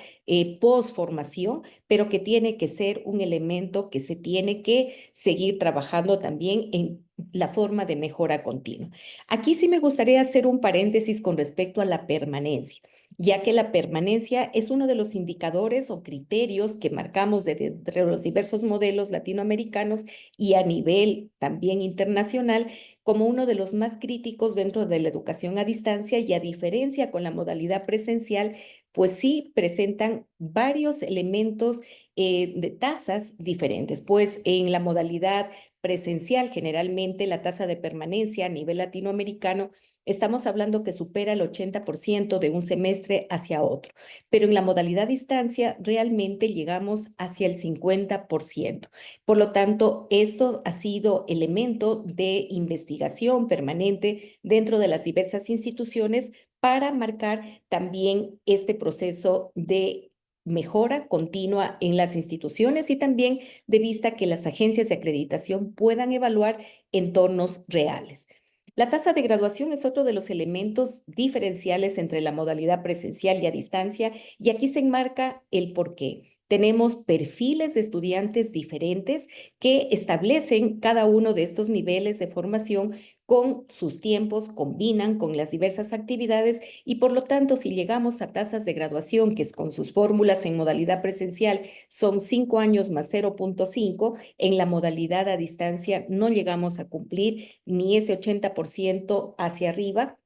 F: post-formación, pero que tiene que ser un elemento que se tiene que seguir trabajando también en la forma de mejora continua. Aquí sí me gustaría hacer un paréntesis con respecto a la permanencia, ya que la permanencia es uno de los indicadores o criterios que marcamos de los diversos modelos latinoamericanos y a nivel también internacional como uno de los más críticos dentro de la educación a distancia y a diferencia con la modalidad presencial, pues sí presentan varios elementos de tasas diferentes. Pues en la modalidad presencial, generalmente la tasa de permanencia a nivel latinoamericano, estamos hablando que supera el 80% de un semestre hacia otro, pero en la modalidad distancia realmente llegamos hacia el 50%. Por lo tanto, esto ha sido elemento de investigación permanente dentro de las diversas instituciones para marcar también este proceso de mejora continua en las instituciones y también de vista que las agencias de acreditación puedan evaluar entornos reales. La tasa de graduación es otro de los elementos diferenciales entre la modalidad presencial y a distancia, y aquí se enmarca el porqué. Tenemos perfiles de estudiantes diferentes que establecen cada uno de estos niveles de formación con sus tiempos, combinan con las diversas actividades y por lo tanto si llegamos a tasas de graduación que es con sus fórmulas en modalidad presencial son 5 años más 0.5, en la modalidad a distancia no llegamos a cumplir ni ese 80% hacia arriba,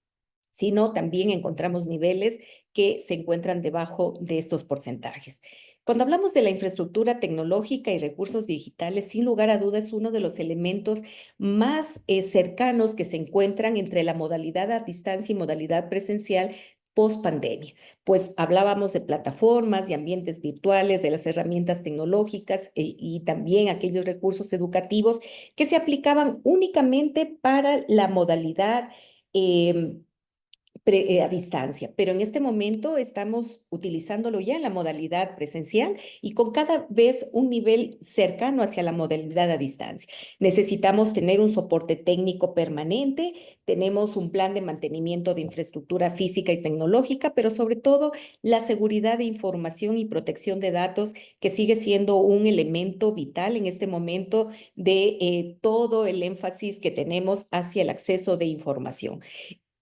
F: sino también encontramos niveles que se encuentran debajo de estos porcentajes. Cuando hablamos de la infraestructura tecnológica y recursos digitales, sin lugar a dudas es uno de los elementos más cercanos que se encuentran entre la modalidad a distancia y modalidad presencial, post pandemia. Pues hablábamos de plataformas, de ambientes virtuales, de las herramientas tecnológicas y también aquellos recursos educativos que se aplicaban únicamente para la modalidad a distancia, pero en este momento estamos utilizándolo ya en la modalidad presencial y con cada vez un nivel cercano hacia la modalidad a distancia. Necesitamos tener un soporte técnico permanente, tenemos un plan de mantenimiento de infraestructura física y tecnológica, pero sobre todo la seguridad de información y protección de datos, que sigue siendo un elemento vital en este momento de todo el énfasis que tenemos hacia el acceso de información.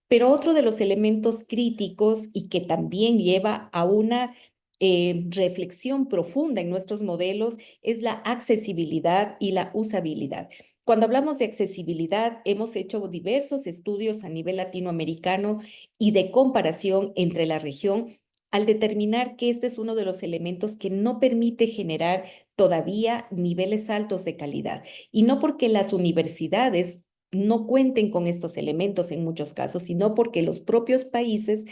F: Pero otro de los elementos críticos y que también lleva a una reflexión profunda en nuestros modelos es la accesibilidad y la usabilidad. Cuando hablamos de accesibilidad, hemos hecho diversos estudios a nivel latinoamericano y de comparación entre la región al determinar que este es uno de los elementos que no permite generar todavía niveles altos de calidad. Y no porque las universidades no cuenten con estos elementos en muchos casos, sino porque los propios países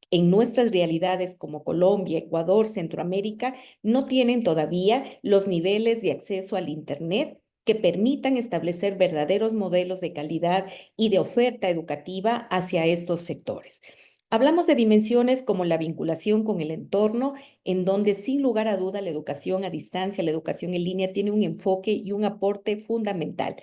F: en nuestras realidades como Colombia, Ecuador, Centroamérica, no tienen todavía los niveles de acceso al Internet que permitan establecer verdaderos modelos de calidad y de oferta educativa hacia estos sectores. Hablamos de dimensiones como la vinculación con el entorno, en donde sin lugar a duda la educación a distancia, la educación en línea tiene un enfoque y un aporte fundamental.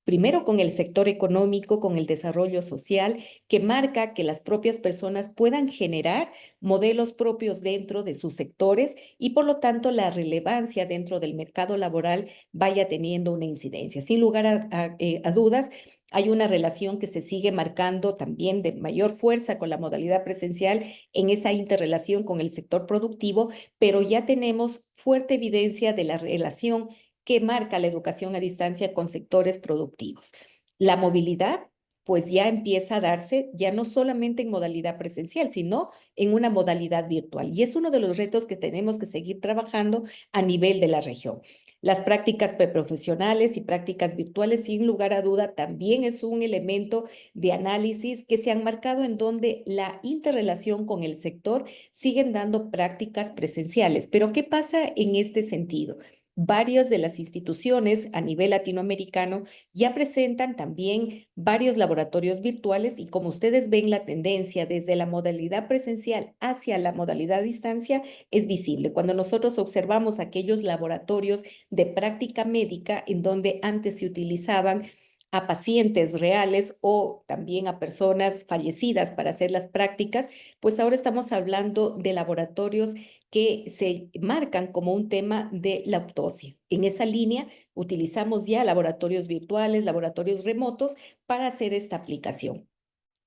F: Primero con el sector económico, con el desarrollo social, que marca que las propias personas puedan generar modelos propios dentro de sus sectores y por lo tanto la relevancia dentro del mercado laboral vaya teniendo una incidencia. Sin lugar a dudas, hay una relación que se sigue marcando también de mayor fuerza con la modalidad presencial en esa interrelación con el sector productivo, pero ya tenemos fuerte evidencia de la relación que marca la educación a distancia con sectores productivos. La movilidad, pues ya empieza a darse ya no solamente en modalidad presencial, sino en una modalidad virtual. Y es uno de los retos que tenemos que seguir trabajando a nivel de la región. Las prácticas preprofesionales y prácticas virtuales, sin lugar a duda, también es un elemento de análisis que se han marcado en donde la interrelación con el sector siguen dando prácticas presenciales. Pero ¿qué pasa en este sentido? Varias de las instituciones a nivel latinoamericano ya presentan también varios laboratorios virtuales y como ustedes ven la tendencia desde la modalidad presencial hacia la modalidad a distancia es visible. Cuando nosotros observamos aquellos laboratorios de práctica médica en donde antes se utilizaban a pacientes reales o también a personas fallecidas para hacer las prácticas, pues ahora estamos hablando de laboratorios que se marcan como un tema de la autopsia. En esa línea utilizamos ya laboratorios virtuales, laboratorios remotos para hacer esta aplicación.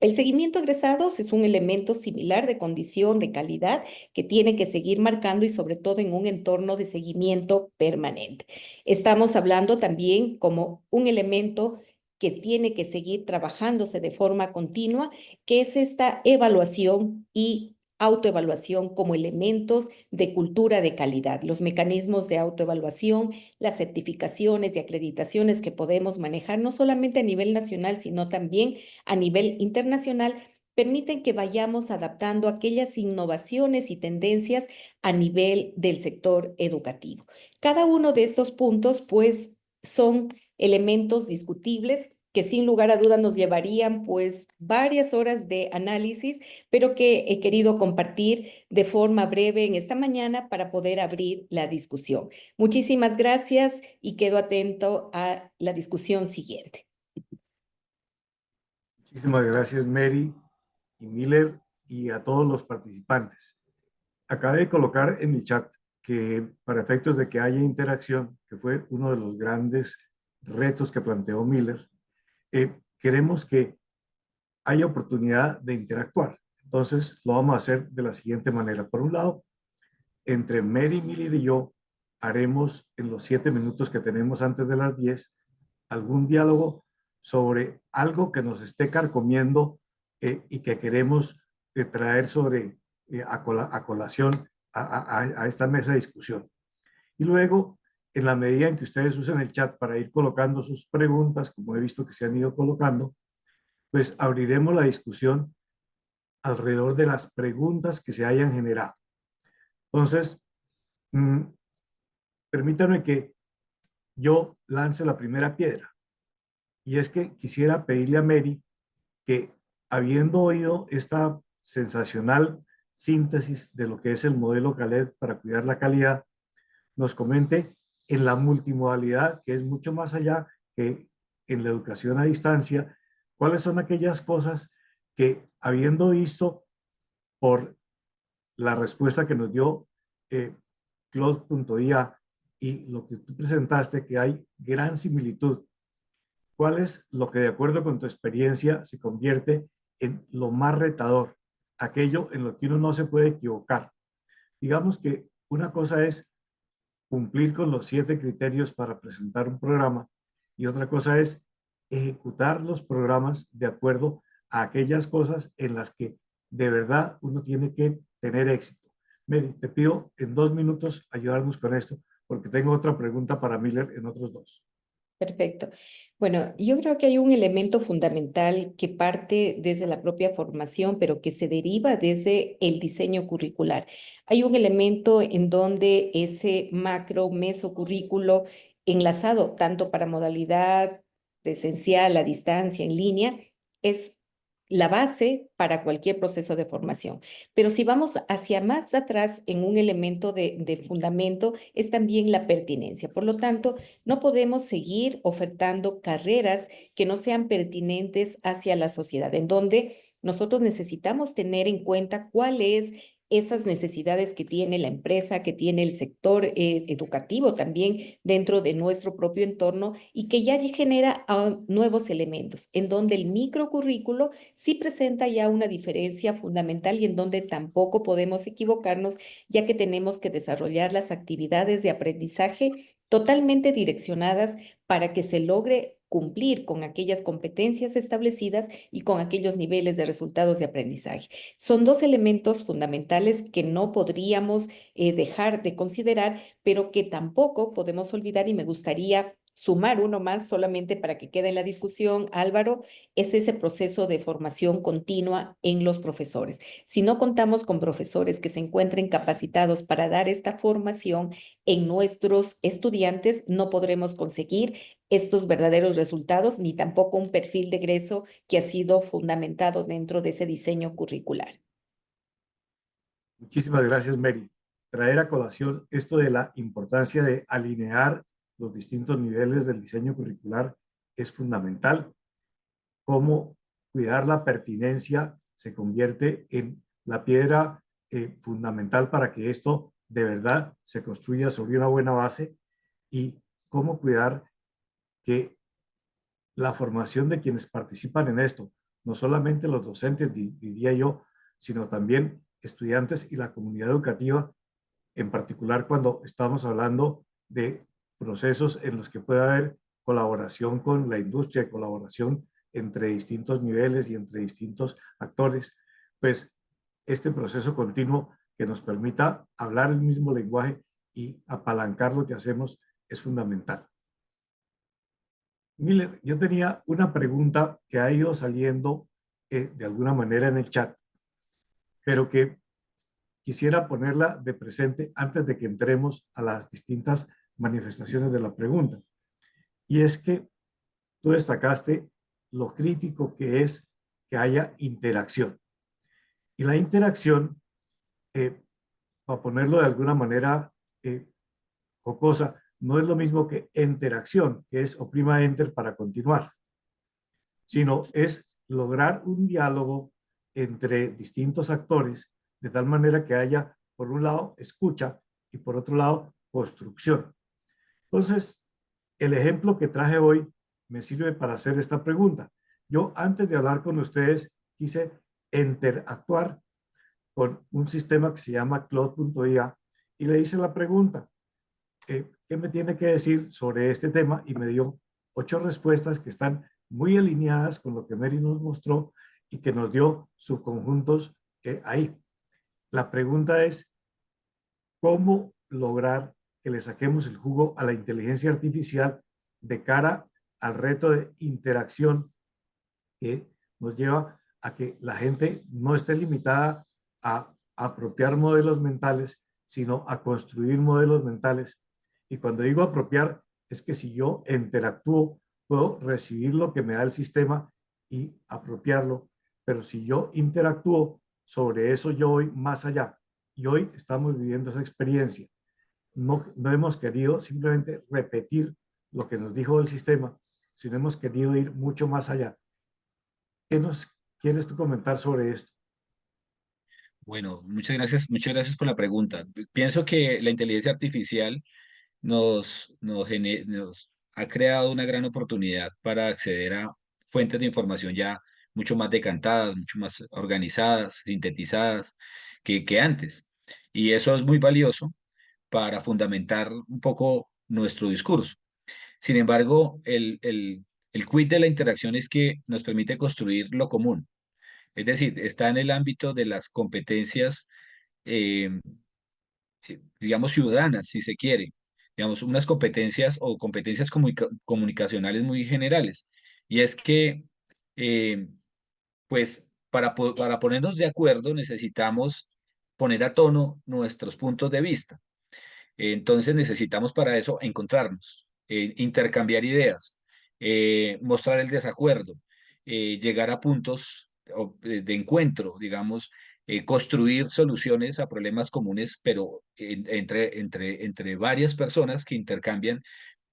F: El seguimiento a egresados es un elemento similar de condición de calidad que tiene que seguir marcando y sobre todo en un entorno de seguimiento permanente. Estamos hablando también como un elemento que tiene que seguir trabajándose de forma continua, que es esta evaluación y autoevaluación como elementos de cultura de calidad. Los mecanismos de autoevaluación, las certificaciones y acreditaciones que podemos manejar no solamente a nivel nacional, sino también a nivel internacional, permiten que vayamos adaptando aquellas innovaciones y tendencias a nivel del sector educativo. Cada uno de estos puntos, pues, son elementos discutibles que sin lugar a dudas nos llevarían pues varias horas de análisis, pero que he querido compartir de forma breve en esta mañana para poder abrir la discusión. Muchísimas gracias y quedo atento a la discusión siguiente.
C: Muchísimas gracias, Mary y Miller, y a todos los participantes. Acabé de colocar en mi chat que para efectos de que haya interacción, que fue uno de los grandes retos que planteó Miller, queremos que haya oportunidad de interactuar. Entonces, lo vamos a hacer de la siguiente manera. Por un lado, entre Mary, Miller y yo, haremos en los 7 minutos que tenemos antes de las 10 algún diálogo sobre algo que nos esté carcomiendo y que queremos traer sobre a colación a esta mesa de discusión. Y luego, en la medida en que ustedes usen el chat para ir colocando sus preguntas, como he visto que se han ido colocando, pues abriremos la discusión alrededor de las preguntas que se hayan generado. Entonces, permítanme que yo lance la primera piedra. Y es que quisiera pedirle a Mary que, habiendo oído esta sensacional síntesis de lo que es el modelo CALED para cuidar la calidad, nos comente en la multimodalidad, que es mucho más allá que en la educación a distancia, cuáles son aquellas cosas que, habiendo visto por la respuesta que nos dio Claude.ia y lo que tú presentaste, que hay gran similitud, ¿cuál es lo que, de acuerdo con tu experiencia, se convierte en lo más retador? Aquello en lo que uno no se puede equivocar. Digamos que una cosa es cumplir con los 7 criterios para presentar un programa y otra cosa es ejecutar los programas de acuerdo a aquellas cosas en las que de verdad uno tiene que tener éxito. Mary, te pido en 2 minutos ayudarnos con esto porque tengo otra pregunta para Miller en otros 2.
F: Perfecto. Bueno, yo creo que hay un elemento fundamental que parte desde la propia formación, pero que se deriva desde el diseño curricular. Hay un elemento en donde ese macro mesocurrículo enlazado tanto para modalidad presencial, a distancia, en línea, es la base para cualquier proceso de formación. Pero si vamos hacia más atrás en un elemento de fundamento, es también la pertinencia. Por lo tanto, no podemos seguir ofertando carreras que no sean pertinentes hacia la sociedad, en donde nosotros necesitamos tener en cuenta cuáles esas necesidades que tiene la empresa, que tiene el sector educativo también dentro de nuestro propio entorno y que ya genera nuevos elementos, en donde el microcurrículo sí presenta ya una diferencia fundamental y en donde tampoco podemos equivocarnos, ya que tenemos que desarrollar las actividades de aprendizaje totalmente direccionadas para que se logre cumplir con aquellas competencias establecidas y con aquellos niveles de resultados de aprendizaje. Son 2 elementos fundamentales que no podríamos dejar de considerar, pero que tampoco podemos olvidar, y me gustaría sumar uno más solamente para que quede en la discusión, Álvaro, es ese proceso de formación continua en los profesores. Si no contamos con profesores que se encuentren capacitados para dar esta formación en nuestros estudiantes, no podremos conseguir estos verdaderos resultados, ni tampoco un perfil de egreso que ha sido fundamentado dentro de ese diseño curricular.
C: Muchísimas gracias, Mary. Traer a colación esto de la importancia de alinear los distintos niveles del diseño curricular es fundamental. Cómo cuidar la pertinencia se convierte en la piedra fundamental para que esto de verdad se construya sobre una buena base, y cómo cuidar que la formación de quienes participan en esto, no solamente los docentes, diría yo, sino también estudiantes y la comunidad educativa, en particular cuando estamos hablando de procesos en los que puede haber colaboración con la industria, colaboración entre distintos niveles y entre distintos actores, pues este proceso continuo que nos permita hablar el mismo lenguaje y apalancar lo que hacemos es fundamental. Miller, yo tenía una pregunta que ha ido saliendo de alguna manera en el chat, pero que quisiera ponerla de presente antes de que entremos a las distintas manifestaciones de la pregunta. Y es que tú destacaste lo crítico que es que haya interacción. Y la interacción, para ponerlo de alguna manera jocosa, no es lo mismo que interacción, que es oprima enter para continuar, sino es lograr un diálogo entre distintos actores de tal manera que haya, por un lado, escucha y por otro lado, construcción. Entonces, el ejemplo que traje hoy me sirve para hacer esta pregunta. Yo, antes de hablar con ustedes, quise interactuar con un sistema que se llama Claude.ia y le hice la pregunta, ¿qué me tiene que decir sobre este tema? Y me dio 8 respuestas que están muy alineadas con lo que Mary nos mostró y que nos dio subconjuntos ahí. La pregunta es, ¿cómo lograr que le saquemos el jugo a la inteligencia artificial de cara al reto de interacción que nos lleva a que la gente no esté limitada a apropiar modelos mentales, sino a construir modelos mentales. Y cuando digo apropiar, es que si yo interactúo, puedo recibir lo que me da el sistema y apropiarlo, pero si yo interactúo sobre eso, yo voy más allá. Y hoy estamos viviendo esa experiencia. No hemos querido simplemente repetir lo que nos dijo el sistema, sino hemos querido ir mucho más allá. ¿Qué nos quieres tú comentar sobre esto?
D: Bueno, muchas gracias por la pregunta. Pienso que la inteligencia artificial nos ha creado una gran oportunidad para acceder a fuentes de información ya mucho más decantadas, mucho más organizadas, sintetizadas que antes. Y eso es muy valioso para fundamentar un poco nuestro discurso. Sin embargo, el quid de la interacción es que nos permite construir lo común. Es decir, está en el ámbito de las competencias, eh, digamos, ciudadanas, si se quiere. Digamos, unas competencias o competencias comunicacionales muy generales. Y es que, eh, pues, para ponernos de acuerdo necesitamos poner a tono nuestros puntos de vista. Entonces necesitamos para eso encontrarnos, intercambiar ideas, mostrar el desacuerdo, llegar a puntos de encuentro, digamos, construir soluciones a problemas comunes, pero entre varias personas que intercambian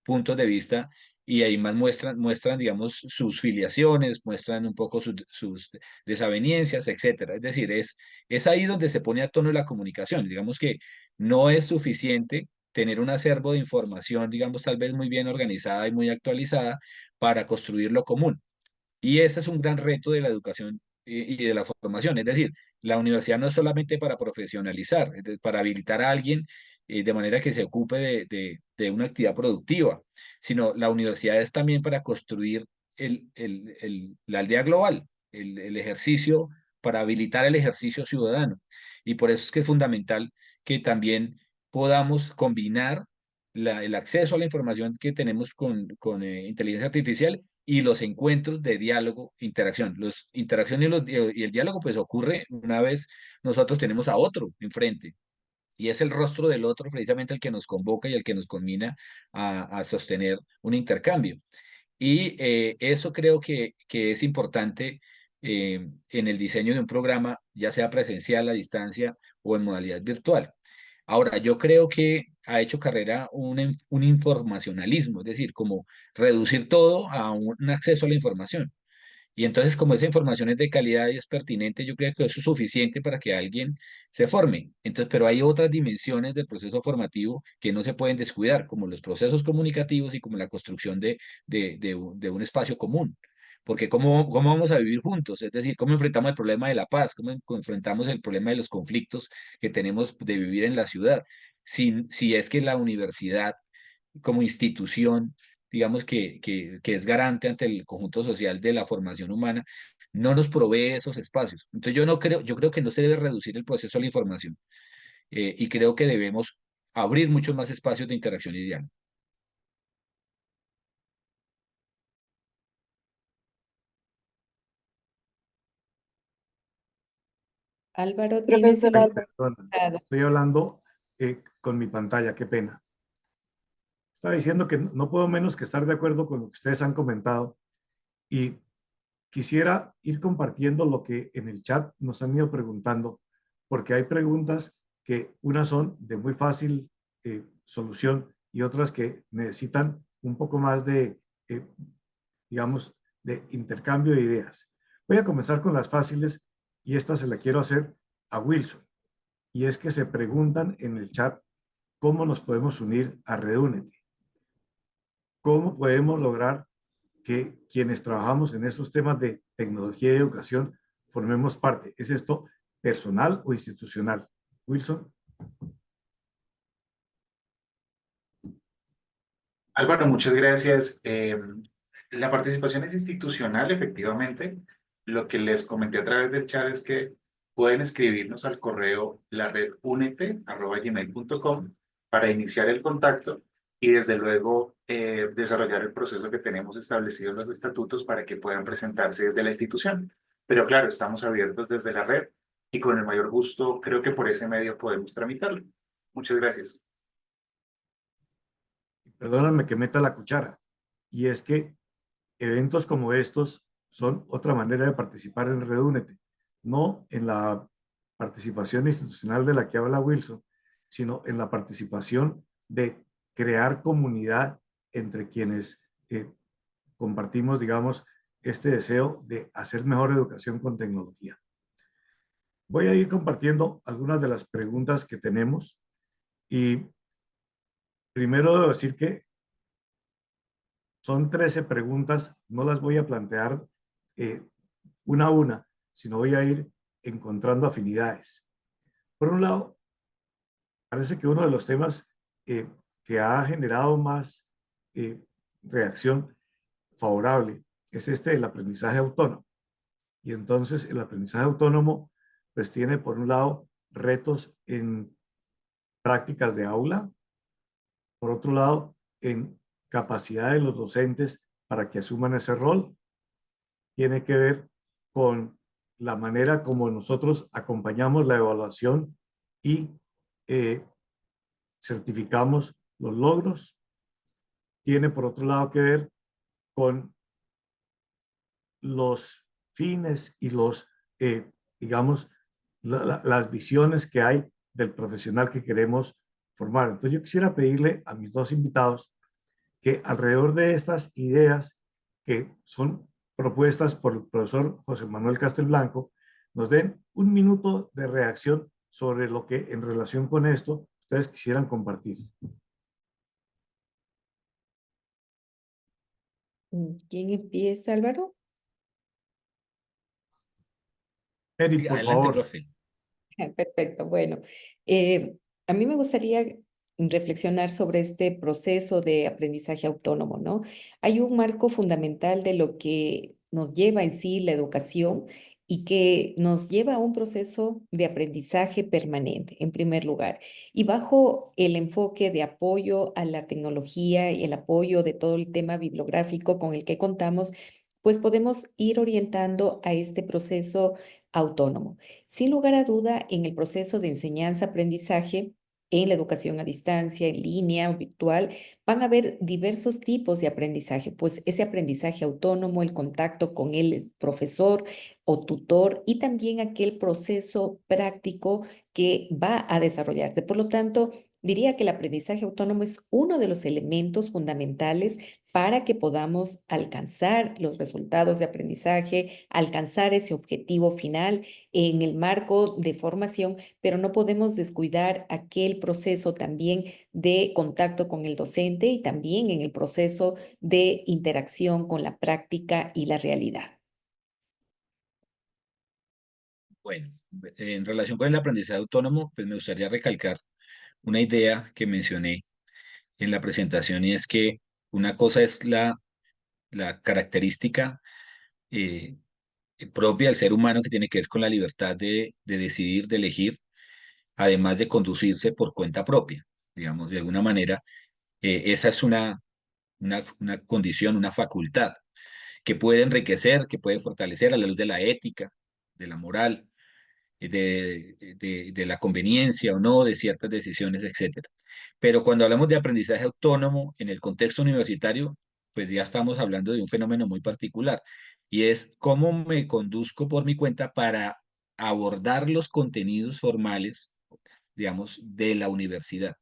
D: puntos de vista y ahí más muestran, digamos, sus filiaciones, muestran un poco sus desavenencias, etcétera. Es decir, es ahí donde se pone a tono la comunicación. Digamos que no es suficiente tener un acervo de información, digamos, tal vez muy bien organizada y muy actualizada para construir lo común. Y ese es un gran reto de la educación y de la formación. Es decir, la universidad no es solamente para profesionalizar, para habilitar a alguien de manera que se ocupe de una actividad productiva, sino la universidad es también para construir la aldea global, el ejercicio, para habilitar el ejercicio ciudadano. Y por eso es que es fundamental que también podamos combinar el acceso a la información que tenemos con inteligencia artificial y los encuentros de diálogo, interacción. Los interacción y el diálogo pues ocurre una vez nosotros tenemos a otro enfrente y es el rostro del otro precisamente el que nos convoca y el que nos combina a sostener un intercambio. Y eso creo que es importante en el diseño de un programa, ya sea presencial, a distancia o en modalidad virtual. Ahora, yo creo que ha hecho carrera un informacionalismo, es decir, como reducir todo a un acceso a la información. Y entonces, como esa información es de calidad y es pertinente, yo creo que eso es suficiente para que alguien se forme. Entonces, pero hay otras dimensiones del proceso formativo que no se pueden descuidar, como los procesos comunicativos y como la construcción de un espacio común. Porque ¿cómo vamos a vivir juntos? Es decir, ¿cómo enfrentamos el problema de la paz? ¿Cómo enfrentamos el problema de los conflictos que tenemos de vivir en la ciudad? Si es que la universidad como institución, digamos que es garante ante el conjunto social de la formación humana, no nos provee esos espacios. Entonces yo creo que no se debe reducir el proceso a la información y creo que debemos abrir muchos más espacios de interacción y diálogo.
F: Álvaro, tienes
B: Profesor
C: Ay,
B: Álvaro.
C: perdón, estoy hablando con mi pantalla, qué pena. Estaba diciendo que no puedo menos que estar de acuerdo con lo que ustedes han comentado y quisiera ir compartiendo lo que en el chat nos han ido preguntando, porque hay preguntas que unas son de muy fácil solución y otras que necesitan un poco más de, digamos, de intercambio de ideas. Voy a comenzar con las fáciles y esta se la quiero hacer a Wilson. Y es que se preguntan en el chat cómo nos podemos unir a Redúnete. ¿Cómo podemos lograr que quienes trabajamos en esos temas de tecnología y educación formemos parte? ¿Es esto personal o institucional? Wilson.
E: Álvaro, muchas gracias. La participación es institucional, efectivamente. Lo que les comenté a través del chat es que pueden escribirnos al correo laredunete@gmail.com para iniciar el contacto y desde luego desarrollar el proceso que tenemos establecido en los estatutos para que puedan presentarse desde la institución. pero claro, estamos abiertos desde la red y con el mayor gusto creo que por ese medio podemos tramitarlo. Muchas gracias.
C: Perdóname que meta la cuchara, y es que eventos como estos son otra manera de participar en Redúnete, no en la participación institucional de la que habla Wilson, sino en la participación de crear comunidad entre quienes compartimos, digamos, este deseo de hacer mejor educación con tecnología. Voy a ir compartiendo algunas de las preguntas que tenemos y primero debo decir que son 13 preguntas, no las voy a plantear eh, una a una, sino voy a ir encontrando afinidades. Por un lado, parece que uno de los temas que ha generado más eh, reacción favorable es este del aprendizaje autónomo. Y entonces el aprendizaje autónomo pues tiene por un lado retos en prácticas de aula, por otro lado en capacidad de los docentes para que asuman ese rol, tiene que ver con la manera como nosotros acompañamos la evaluación y eh, certificamos los logros. Tiene por otro lado que ver con los fines y los, digamos, las visiones que hay del profesional que queremos formar. Entonces yo quisiera pedirle a mis dos invitados que alrededor de estas ideas que son propuestas por el profesor José Manuel Castelblanco, nos den un minuto de reacción sobre lo que en relación con esto ustedes quisieran compartir.
F: ¿Quién empieza, Álvaro?
C: Eric, por
D: Adelante,
C: favor.
D: profe.
F: Perfecto, bueno, a mí me gustaría reflexionar sobre este proceso de aprendizaje autónomo, ¿no? Hay un marco fundamental de lo que nos lleva en sí la educación y que nos lleva a un proceso de aprendizaje permanente, en primer lugar, y bajo el enfoque de apoyo a la tecnología y el apoyo de todo el tema bibliográfico con el que contamos, pues podemos ir orientando a este proceso autónomo. Sin lugar a duda, en el proceso de enseñanza-aprendizaje, en la educación a distancia, en línea o virtual, van a haber diversos tipos de aprendizaje, pues ese aprendizaje autónomo, el contacto con el profesor o tutor y también aquel proceso práctico que va a desarrollarse. Por lo tanto, diría que el aprendizaje autónomo es uno de los elementos fundamentales para que podamos alcanzar los resultados de aprendizaje, alcanzar ese objetivo final en el marco de formación, pero no podemos descuidar aquel proceso también de contacto con el docente y también en el proceso de interacción con la práctica y la realidad.
D: Bueno, en relación con el aprendizaje autónomo, pues me gustaría recalcar una idea que mencioné en la presentación y es que una cosa es la característica eh, propia del ser humano que tiene que ver con la libertad de decidir, de elegir, además de conducirse por cuenta propia. Digamos, de alguna manera, esa es una condición, una facultad que puede enriquecer, que puede fortalecer a la luz de la ética, de la moral, de la conveniencia o no de ciertas decisiones, etcétera. Pero cuando hablamos de aprendizaje autónomo en el contexto universitario, pues ya estamos hablando de un fenómeno muy particular y es cómo me conduzco por mi cuenta para abordar los contenidos formales, digamos, de la universidad.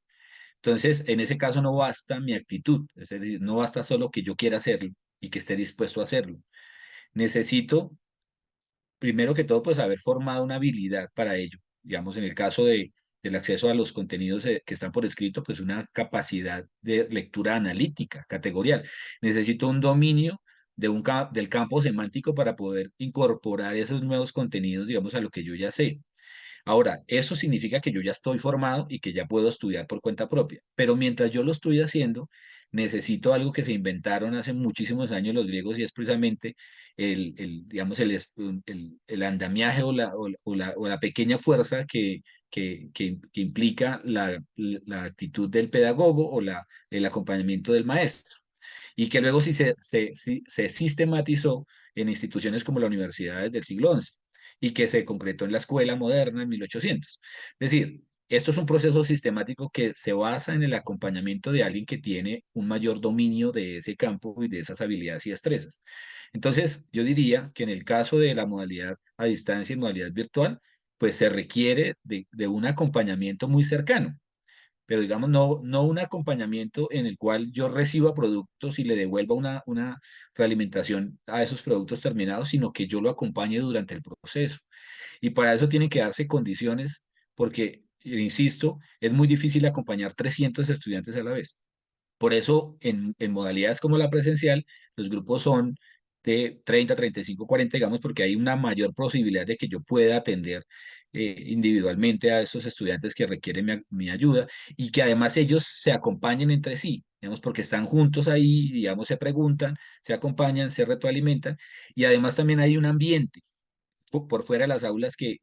D: Entonces, en ese caso no basta mi actitud, es decir, no basta solo que yo quiera hacerlo y que esté dispuesto a hacerlo. Necesito primero que todo, pues haber formado una habilidad para ello. Digamos, en el caso del acceso a los contenidos que están por escrito, pues una capacidad de lectura analítica, categorial. Necesito un dominio del campo semántico para poder incorporar esos nuevos contenidos, digamos, a lo que yo ya sé. Ahora, eso significa que yo ya estoy formado y que ya puedo estudiar por cuenta propia, pero mientras yo lo estoy haciendo, necesito algo que se inventaron hace muchísimos años los griegos y es precisamente digamos, el andamiaje o la pequeña fuerza que implica la actitud del pedagogo o el acompañamiento del maestro. y que luego sí se sistematizó en instituciones como las universidades del siglo XI y que se concretó en la escuela moderna en 1800. Es decir, esto es un proceso sistemático que se basa en el acompañamiento de alguien que tiene un mayor dominio de ese campo y de esas habilidades y destrezas. Entonces, yo diría que en el caso de la modalidad a distancia y modalidad virtual, pues se requiere de un acompañamiento muy cercano, pero digamos, no un acompañamiento en el cual yo reciba productos y le devuelva una realimentación a esos productos terminados, sino que yo lo acompañe durante el proceso. Y para eso tienen que darse condiciones, porque, insisto, es muy difícil acompañar 300 estudiantes a la vez. Por eso, en modalidades como la presencial, los grupos son de 30, 35, 40, digamos, porque hay una mayor posibilidad de que yo pueda atender individualmente a esos estudiantes que requieren mi ayuda y que además ellos se acompañen entre sí, digamos, porque están juntos ahí, digamos, se preguntan, se acompañan, se retroalimentan y además también hay un ambiente por fuera de las aulas que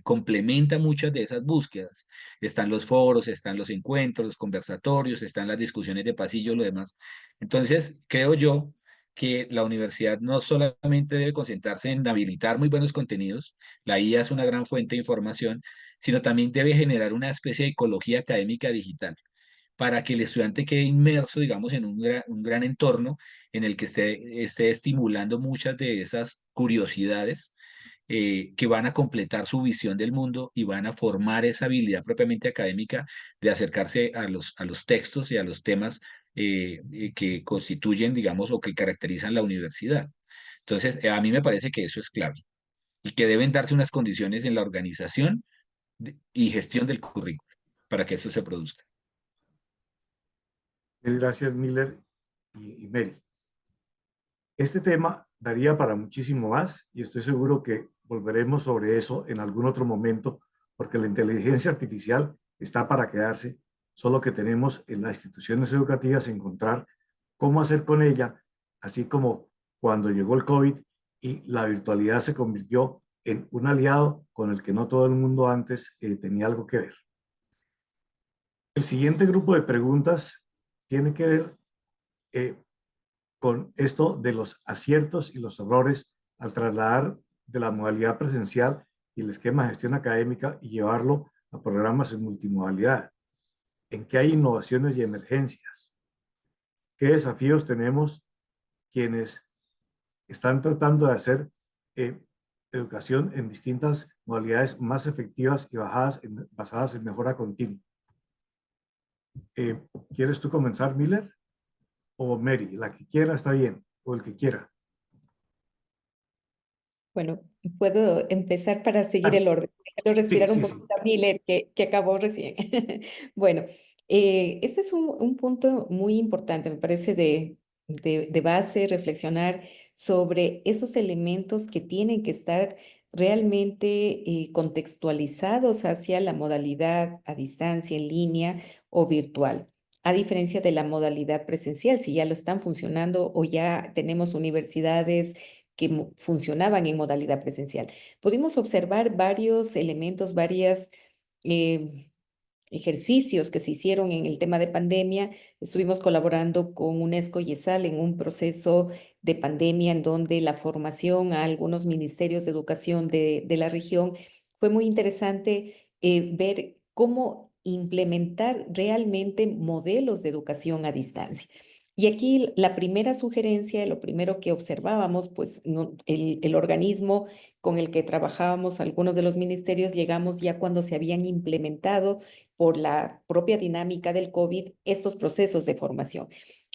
D: complementa muchas de esas búsquedas. Están los foros, están los encuentros, los conversatorios, están las discusiones de pasillo, lo demás. Entonces, creo yo que la universidad no solamente debe concentrarse en habilitar muy buenos contenidos, la IA es una gran fuente de información, sino también debe generar una especie de ecología académica digital para que el estudiante quede inmerso, digamos, en un gran entorno en el que esté estimulando muchas de esas curiosidades que van a completar su visión del mundo y van a formar esa habilidad propiamente académica de acercarse a los textos y a los temas que constituyen, digamos, o que caracterizan la universidad. Entonces, a mí me parece que eso es clave y que deben darse unas condiciones en la organización y gestión del currículo para que eso se produzca.
C: Gracias, Miller y Mary. Este tema daría para muchísimo más y estoy seguro que volveremos sobre eso en algún otro momento, porque la inteligencia artificial está para quedarse, solo que tenemos en las instituciones educativas encontrar cómo hacer con ella, así como cuando llegó el COVID y la virtualidad se convirtió en un aliado con el que no todo el mundo antes tenía algo que ver. El siguiente grupo de preguntas tiene que ver con esto de los aciertos y los errores al trasladar de la modalidad presencial y el esquema de gestión académica y llevarlo a programas en multimodalidad. ¿En qué hay innovaciones y emergencias? ¿Qué desafíos tenemos quienes están tratando de hacer educación en distintas modalidades más efectivas y basadas en mejora continua? ¿Quieres tú comenzar, Miller? O Mary, la que quiera está bien, o el que quiera.
F: Bueno, puedo empezar para seguir
C: Ah,
F: el orden. Déjalo
C: sí,
F: respirar un
C: sí, sí.
F: poquito a Miller, que acabó recién. Bueno, este es un punto muy importante, me parece de base, reflexionar sobre esos elementos que tienen que estar realmente contextualizados hacia la modalidad a distancia, en línea o virtual. A diferencia de la modalidad presencial, si ya lo están funcionando o ya tenemos universidades que funcionaban en modalidad presencial. Pudimos observar varios elementos, varios ejercicios que se hicieron en el tema de pandemia. Estuvimos colaborando con UNESCO y ESAL en un proceso de pandemia en donde la formación a algunos ministerios de educación de la región fue muy interesante ver cómo implementar realmente modelos de educación a distancia. Y aquí la primera sugerencia, lo primero que observábamos, pues el organismo con el que trabajábamos, algunos de los ministerios, llegamos ya cuando se habían implementado por la propia dinámica del COVID estos procesos de formación.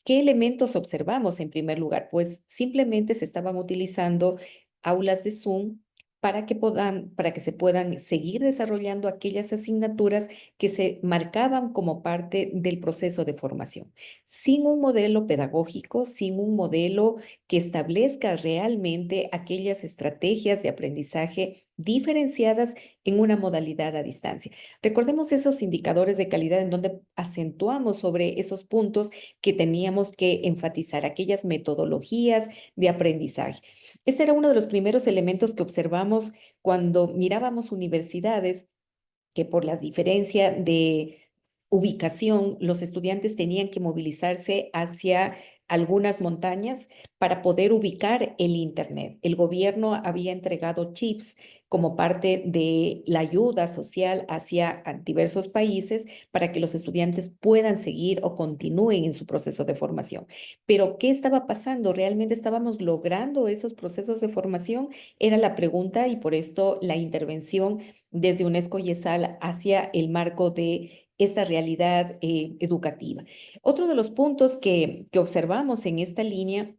F: ¿Qué elementos observamos en primer lugar? Pues simplemente se estaban utilizando aulas de Zoom para que se puedan seguir desarrollando aquellas asignaturas que se marcaban como parte del proceso de formación, sin un modelo pedagógico, sin un modelo que establezca realmente aquellas estrategias de aprendizaje diferenciadas en una modalidad a distancia. Recordemos esos indicadores de calidad en donde acentuamos sobre esos puntos que teníamos que enfatizar, aquellas metodologías de aprendizaje. Este era uno de los primeros elementos que observamos cuando mirábamos universidades que por la diferencia de ubicación, los estudiantes tenían que movilizarse hacia algunas montañas para poder ubicar el Internet. El gobierno había entregado chips como parte de la ayuda social hacia diversos países para que los estudiantes puedan seguir o continúen en su proceso de formación. Pero, ¿qué estaba pasando? ¿Realmente estábamos logrando esos procesos de formación? Era la pregunta, y por esto la intervención desde UNESCO y ESAL hacia el marco de esta realidad educativa. Otro de los puntos que observamos en esta línea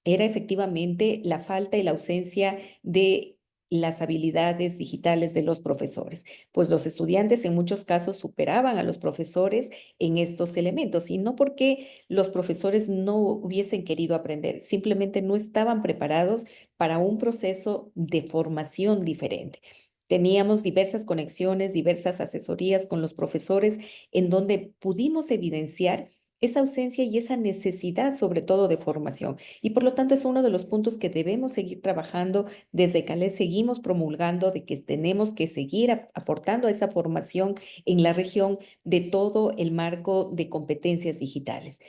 F: era efectivamente la falta y la ausencia de las habilidades digitales de los profesores, pues los estudiantes en muchos casos superaban a los profesores en estos elementos, y no porque los profesores no hubiesen querido aprender, simplemente no estaban preparados para un proceso de formación diferente. Teníamos diversas conexiones, diversas asesorías con los profesores en donde pudimos evidenciar esa ausencia y esa necesidad, sobre todo de formación. Y por lo tanto es uno de los puntos que debemos seguir trabajando. Desde CALED seguimos promulgando de que tenemos que seguir aportando a esa formación en la región de todo el marco de competencias digitales.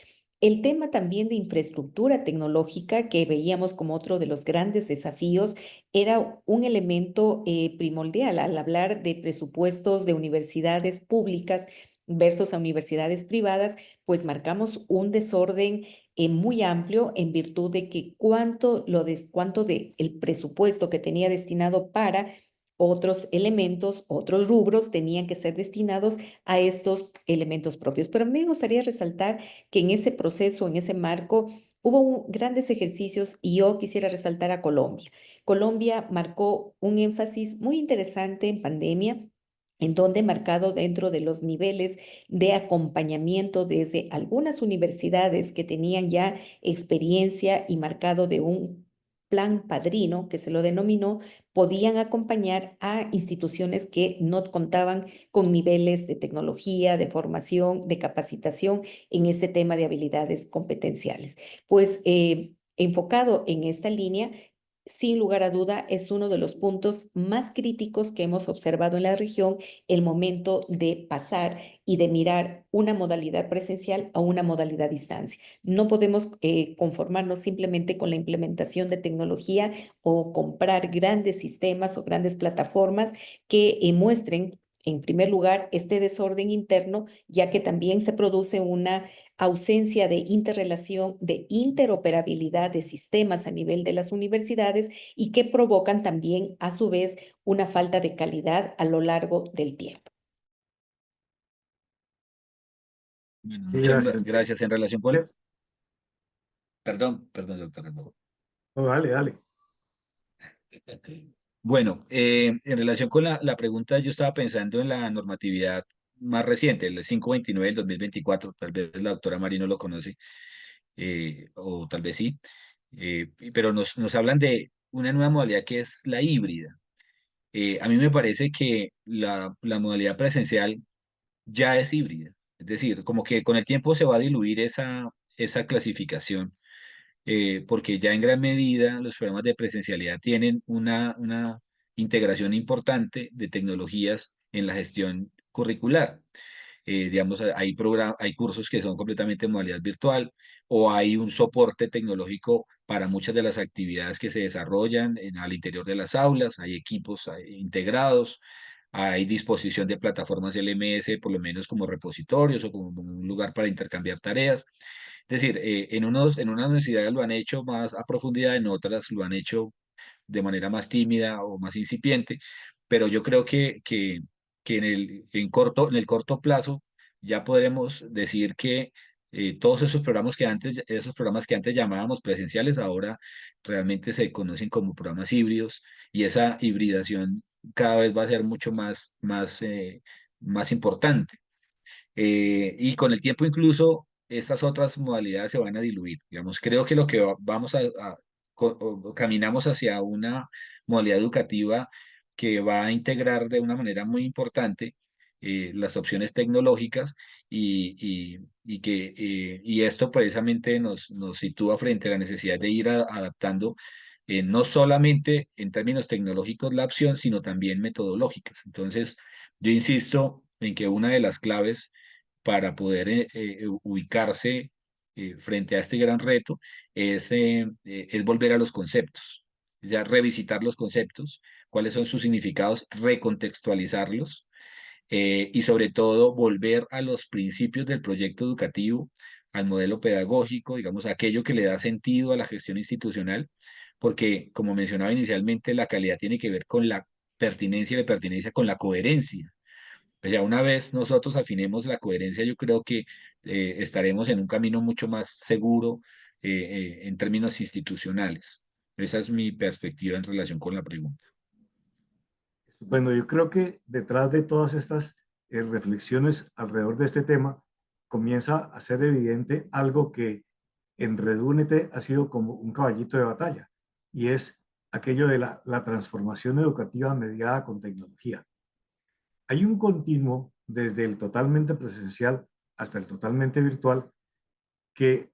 F: El tema también de infraestructura tecnológica, que veíamos como otro de los grandes desafíos, era un elemento primordial al hablar de presupuestos de universidades públicas versus a universidades privadas, pues marcamos un desorden muy amplio en virtud de que cuánto de el presupuesto que tenía destinado para otros elementos, otros rubros, tenían que ser destinados a estos elementos propios. Pero a mí me gustaría resaltar que en ese proceso, en ese marco, hubo grandes ejercicios, y yo quisiera resaltar a Colombia. Colombia marcó un énfasis muy interesante en pandemia, en donde marcado dentro de los niveles de acompañamiento desde algunas universidades que tenían ya experiencia y marcado de un plan padrino, que se lo denominó, podían acompañar a instituciones que no contaban con niveles de tecnología, de formación, de capacitación en este tema de habilidades competenciales. Pues enfocado en esta línea, sin lugar a duda, es uno de los puntos más críticos que hemos observado en la región, el momento de pasar y de mirar una modalidad presencial a una modalidad a distancia. No podemos conformarnos simplemente con la implementación de tecnología o comprar grandes sistemas o grandes plataformas que muestren, en primer lugar, este desorden interno, ya que también se produce una ausencia de interrelación, de interoperabilidad de sistemas a nivel de las universidades, y que provocan también, a su vez, una falta de calidad a lo largo del tiempo.
D: Bueno,
C: Sí,
D: muchas
C: gracias.
D: gracias. En relación con... Perdón, doctor.
C: No, dale, dale.
D: Bueno, en relación con la pregunta, yo estaba pensando en la normatividad más reciente, el 529 del 2024. Tal vez la doctora Marino lo conoce, o tal vez sí, pero nos hablan de una nueva modalidad que es la híbrida. A mí me parece que la modalidad presencial ya es híbrida, es decir, como que con el tiempo se va a diluir esa clasificación, porque ya en gran medida los programas de presencialidad tienen una integración importante de tecnologías en la gestión curricular. Digamos, hay cursos que son completamente en modalidad virtual, o hay un soporte tecnológico para muchas de las actividades que se desarrollan al interior de las aulas, hay equipos integrados, hay disposición de plataformas LMS, por lo menos como repositorios o como un lugar para intercambiar tareas. Es decir, en unas universidades lo han hecho más a profundidad, en otras lo han hecho de manera más tímida o más incipiente, pero yo creo que en el corto plazo ya podremos decir que todos esos programas que antes llamábamos presenciales, ahora realmente se conocen como programas híbridos, y esa hibridación cada vez va a ser mucho más importante. Y con el tiempo incluso estas otras modalidades se van a diluir. Digamos, creo que lo que vamos caminamos hacia una modalidad educativa que va a integrar de una manera muy importante las opciones tecnológicas, y esto precisamente nos sitúa frente a la necesidad de ir adaptando no solamente en términos tecnológicos la opción, sino también metodológicas. Entonces, yo insisto en que una de las claves para poder ubicarse frente a este gran reto es volver a los conceptos, ya revisitar los conceptos, cuáles son sus significados, recontextualizarlos y sobre todo volver a los principios del proyecto educativo, al modelo pedagógico, digamos, aquello que le da sentido a la gestión institucional, porque como mencionaba inicialmente, la calidad tiene que ver con la pertinencia y la pertinencia con la coherencia. Pues ya una vez nosotros afinemos la coherencia, yo creo que estaremos en un camino mucho más seguro en términos institucionales. Esa es mi perspectiva en relación con la pregunta.
C: Bueno, yo creo que detrás de todas estas reflexiones alrededor de este tema comienza a ser evidente algo que en Redúnete ha sido como un caballito de batalla, y es aquello de la transformación educativa mediada con tecnología. Hay un continuo desde el totalmente presencial hasta el totalmente virtual que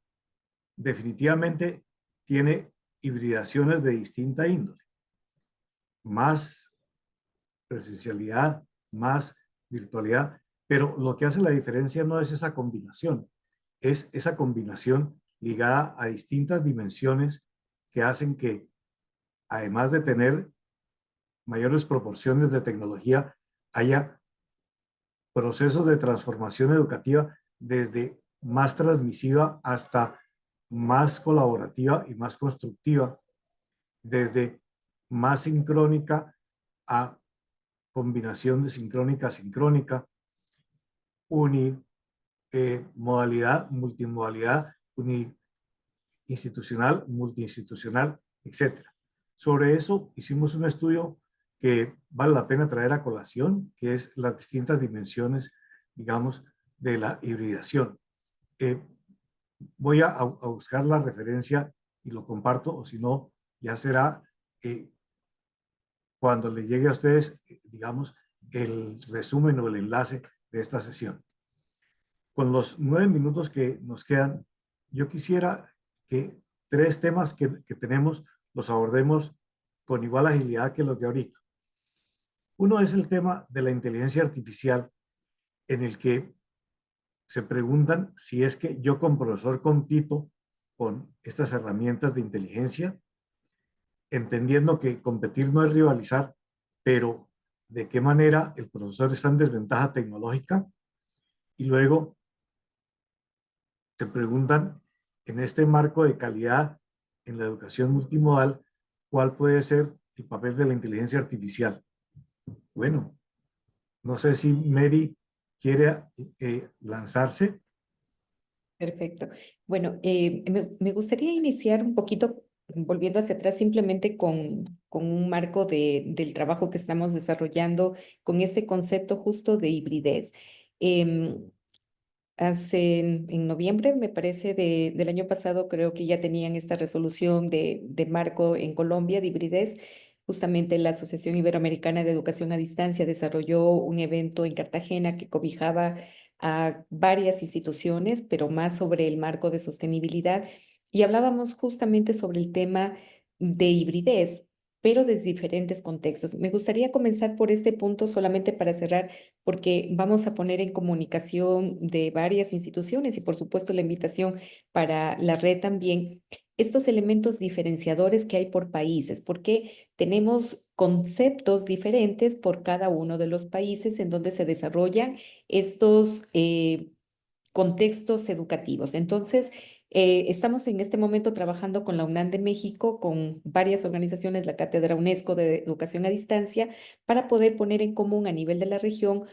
C: definitivamente tiene hibridaciones de distinta índole. Más presencialidad, más virtualidad, pero lo que hace la diferencia no es esa combinación, es esa combinación ligada a distintas dimensiones que hacen que, además de tener mayores proporciones de tecnología, haya procesos de transformación educativa desde más transmisiva hasta más colaborativa y más constructiva, desde más sincrónica a combinación de sincrónica a sincrónica, modalidad, multimodalidad, institucional, multiinstitucional, etc. Sobre eso hicimos un estudio que vale la pena traer a colación, que es las distintas dimensiones, digamos, de la hibridación. Voy a buscar la referencia y lo comparto, o si no, ya será cuando le llegue a ustedes, digamos, el resumen o el enlace de esta sesión. Con los 9 minutos que nos quedan, yo quisiera que 3 temas que tenemos los abordemos con igual agilidad que los de ahorita. Uno es el tema de la inteligencia artificial, en el que se preguntan si es que yo como profesor compito con estas herramientas de inteligencia, entendiendo que competir no es rivalizar, pero de qué manera el profesor está en desventaja tecnológica. Y luego se preguntan, en este marco de calidad en la educación multimodal, ¿cuál puede ser el papel de la inteligencia artificial? Bueno, no sé si Mary quiere lanzarse.
F: Perfecto. Bueno, me gustaría iniciar un poquito, volviendo hacia atrás, simplemente con un marco del trabajo que estamos desarrollando con este concepto justo de hibridez. En noviembre, me parece, del año pasado, creo que ya tenían esta resolución de marco en Colombia de hibridez. Justamente la Asociación Iberoamericana de Educación a Distancia desarrolló un evento en Cartagena que cobijaba a varias instituciones, pero más sobre el marco de sostenibilidad. Y hablábamos justamente sobre el tema de hibridez, pero desde diferentes contextos. Me gustaría comenzar por este punto solamente para cerrar, porque vamos a poner en comunicación de varias instituciones y por supuesto la invitación para la red también, estos elementos diferenciadores que hay por países, porque tenemos conceptos diferentes por cada uno de los países en donde se desarrollan estos contextos educativos. Entonces, estamos en este momento trabajando con la UNAM de México, con varias organizaciones, la Cátedra UNESCO de Educación a Distancia, para poder poner en común a nivel de la región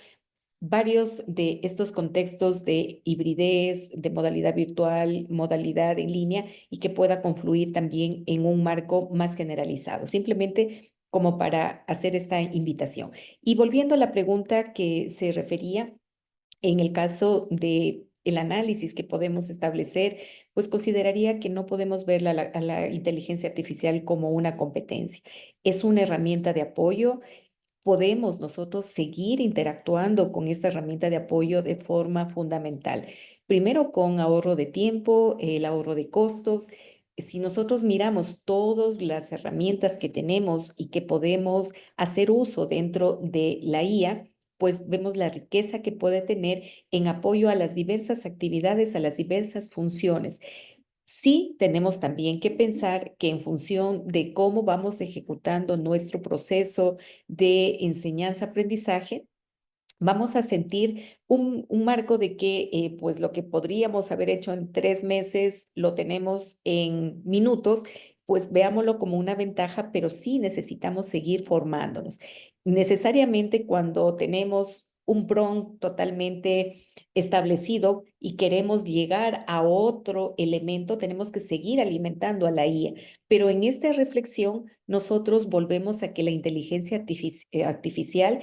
F: varios de estos contextos de hibridez, de modalidad virtual, modalidad en línea, y que pueda confluir también en un marco más generalizado, simplemente como para hacer esta invitación. Y volviendo a la pregunta que se refería, en el caso de el análisis que podemos establecer, pues consideraría que no podemos ver a la inteligencia artificial como una competencia. Es una herramienta de apoyo. Podemos nosotros seguir interactuando con esta herramienta de apoyo de forma fundamental. Primero con ahorro de tiempo, el ahorro de costos. Si nosotros miramos todas las herramientas que tenemos y que podemos hacer uso dentro de la IA, pues vemos la riqueza que puede tener en apoyo a las diversas actividades, a las diversas funciones. Sí, tenemos también que pensar que en función de cómo vamos ejecutando nuestro proceso de enseñanza-aprendizaje, vamos a sentir un marco de que pues lo que podríamos haber hecho en 3 meses lo tenemos en minutos, pues veámoslo como una ventaja, pero sí necesitamos seguir formándonos. Necesariamente cuando tenemos un PRON totalmente establecido y queremos llegar a otro elemento, tenemos que seguir alimentando a la IA. Pero en esta reflexión, nosotros volvemos a que la inteligencia artificial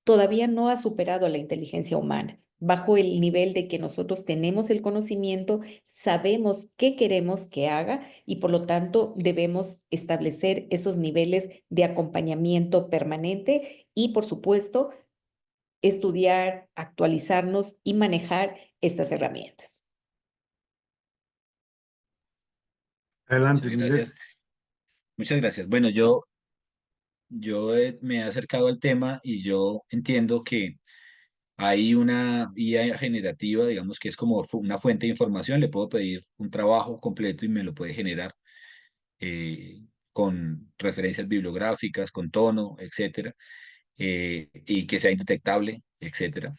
F: todavía no ha superado a la inteligencia humana. Bajo el nivel de que nosotros tenemos el conocimiento, sabemos qué queremos que haga y por lo tanto debemos establecer esos niveles de acompañamiento permanente y por supuesto estudiar, actualizarnos y manejar estas herramientas.
C: Adelante,
D: Muchas
C: Miller.
D: gracias. Muchas gracias. Bueno, yo me he acercado al tema y yo entiendo que hay una IA generativa, digamos que es como una fuente de información. Le puedo pedir un trabajo completo y me lo puede generar eh, con referencias bibliográficas, con tono, etcétera, y que sea indetectable, etcétera.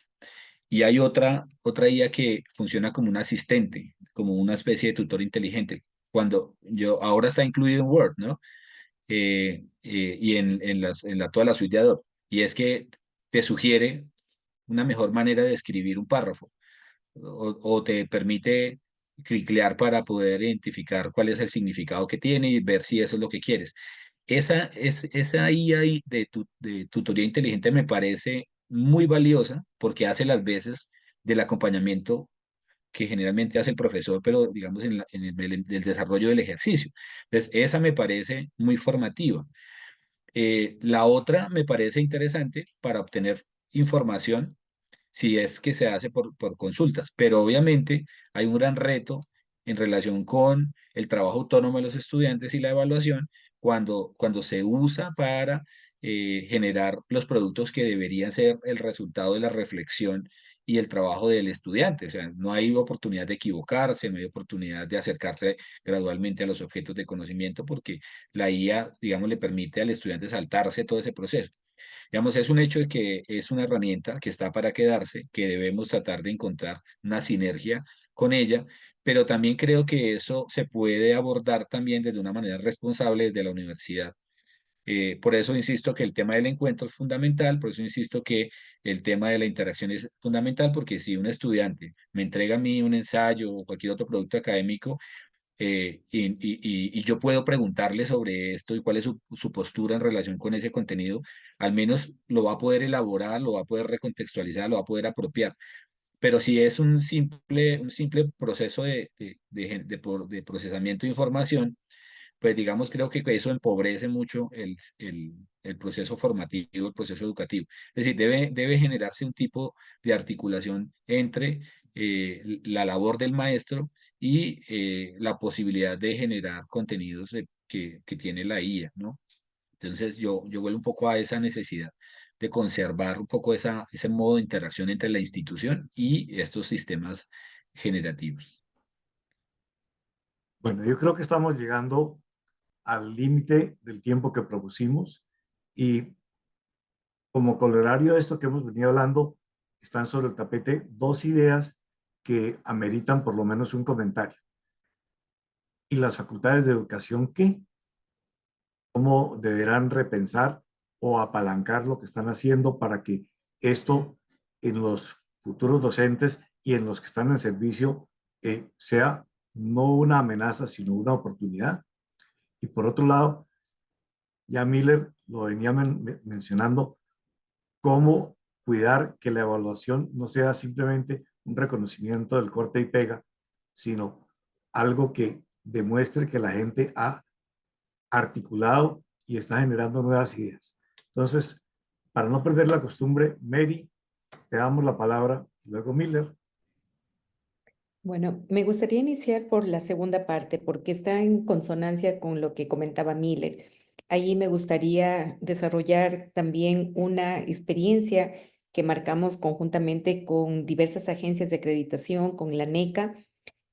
D: Y hay otra IA que funciona como un asistente, como una especie de tutor inteligente. Ahora está incluido en Word, ¿no? Y en toda la suite de Adobe. Y es que te sugiere una mejor manera de escribir un párrafo o te permite cliclear para poder identificar cuál es el significado que tiene y ver si eso es lo que quieres. Esa IA de tutoría inteligente me parece muy valiosa porque hace las veces del acompañamiento que generalmente hace el profesor, pero digamos en del desarrollo del ejercicio. Entonces, esa me parece muy formativa. La otra me parece interesante para obtener información si es que se hace por consultas, pero obviamente hay un gran reto en relación con el trabajo autónomo de los estudiantes y la evaluación cuando se usa para generar los productos que deberían ser el resultado de la reflexión y el trabajo del estudiante. O sea, no hay oportunidad de equivocarse, no hay oportunidad de acercarse gradualmente a los objetos de conocimiento porque la IA, digamos, le permite al estudiante saltarse todo ese proceso. Digamos, es un hecho de que es una herramienta que está para quedarse, que debemos tratar de encontrar una sinergia con ella, pero también creo que eso se puede abordar también desde una manera responsable desde la universidad. Por eso insisto que el tema del encuentro es fundamental, por eso insisto que el tema de la interacción es fundamental, porque si un estudiante me entrega a mí un ensayo o cualquier otro producto académico, y yo puedo preguntarle sobre esto y cuál es su postura en relación con ese contenido, al menos lo va a poder elaborar, lo va a poder recontextualizar, lo va a poder apropiar. Pero si es un simple proceso de procesamiento de información, pues digamos, creo que eso empobrece mucho el proceso formativo, el proceso educativo. Es decir, debe generarse un tipo de articulación entre la labor del maestro y la posibilidad de generar contenidos que tiene la IA, ¿no? Entonces yo vuelvo un poco a esa necesidad de conservar un poco ese modo de interacción entre la institución y estos sistemas generativos.
C: Bueno, yo creo que estamos llegando al límite del tiempo que propusimos y como corolario de esto que hemos venido hablando, están sobre el tapete dos ideas que ameritan por lo menos un comentario. ¿Y las facultades de educación qué? ¿Cómo deberán repensar o apalancar lo que están haciendo para que esto en los futuros docentes y en los que están en servicio sea no una amenaza, sino una oportunidad? Y por otro lado, ya Miller lo venía mencionando, cómo cuidar que la evaluación no sea simplemente un reconocimiento del corte y pega, sino algo que demuestre que la gente ha articulado y está generando nuevas ideas. Entonces, para no perder la costumbre, Mary, te damos la palabra, y luego Miller.
F: Bueno, me gustaría iniciar por la segunda parte porque está en consonancia con lo que comentaba Miller. Ahí me gustaría desarrollar también una experiencia que marcamos conjuntamente con diversas agencias de acreditación, con la NECA,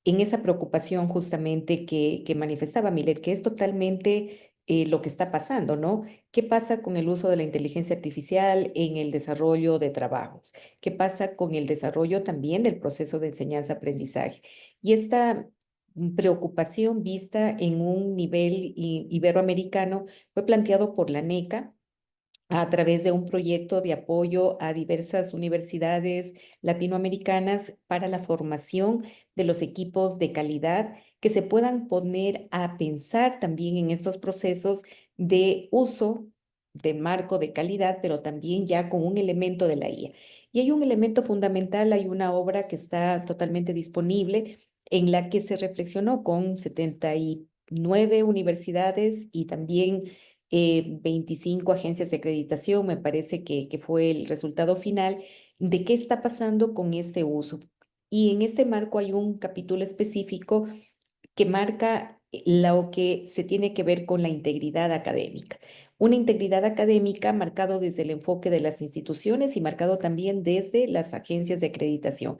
F: en esa preocupación justamente que manifestaba Miller, que es totalmente lo que está pasando, ¿no? ¿Qué pasa con el uso de la inteligencia artificial en el desarrollo de trabajos? ¿Qué pasa con el desarrollo también del proceso de enseñanza-aprendizaje? Y esta preocupación vista en un nivel iberoamericano fue planteado por la NECA a través de un proyecto de apoyo a diversas universidades latinoamericanas para la formación de los equipos de calidad que se puedan poner a pensar también en estos procesos de uso de marco de calidad, pero también ya con un elemento de la IA. Y hay un elemento fundamental, hay una obra que está totalmente disponible en la que se reflexionó con 79 universidades y también 25 agencias de acreditación, me parece que fue el resultado final de qué está pasando con este uso. Y en este marco hay un capítulo específico que marca lo que se tiene que ver con la integridad académica. Una integridad académica marcado desde el enfoque de las instituciones y marcado también desde las agencias de acreditación.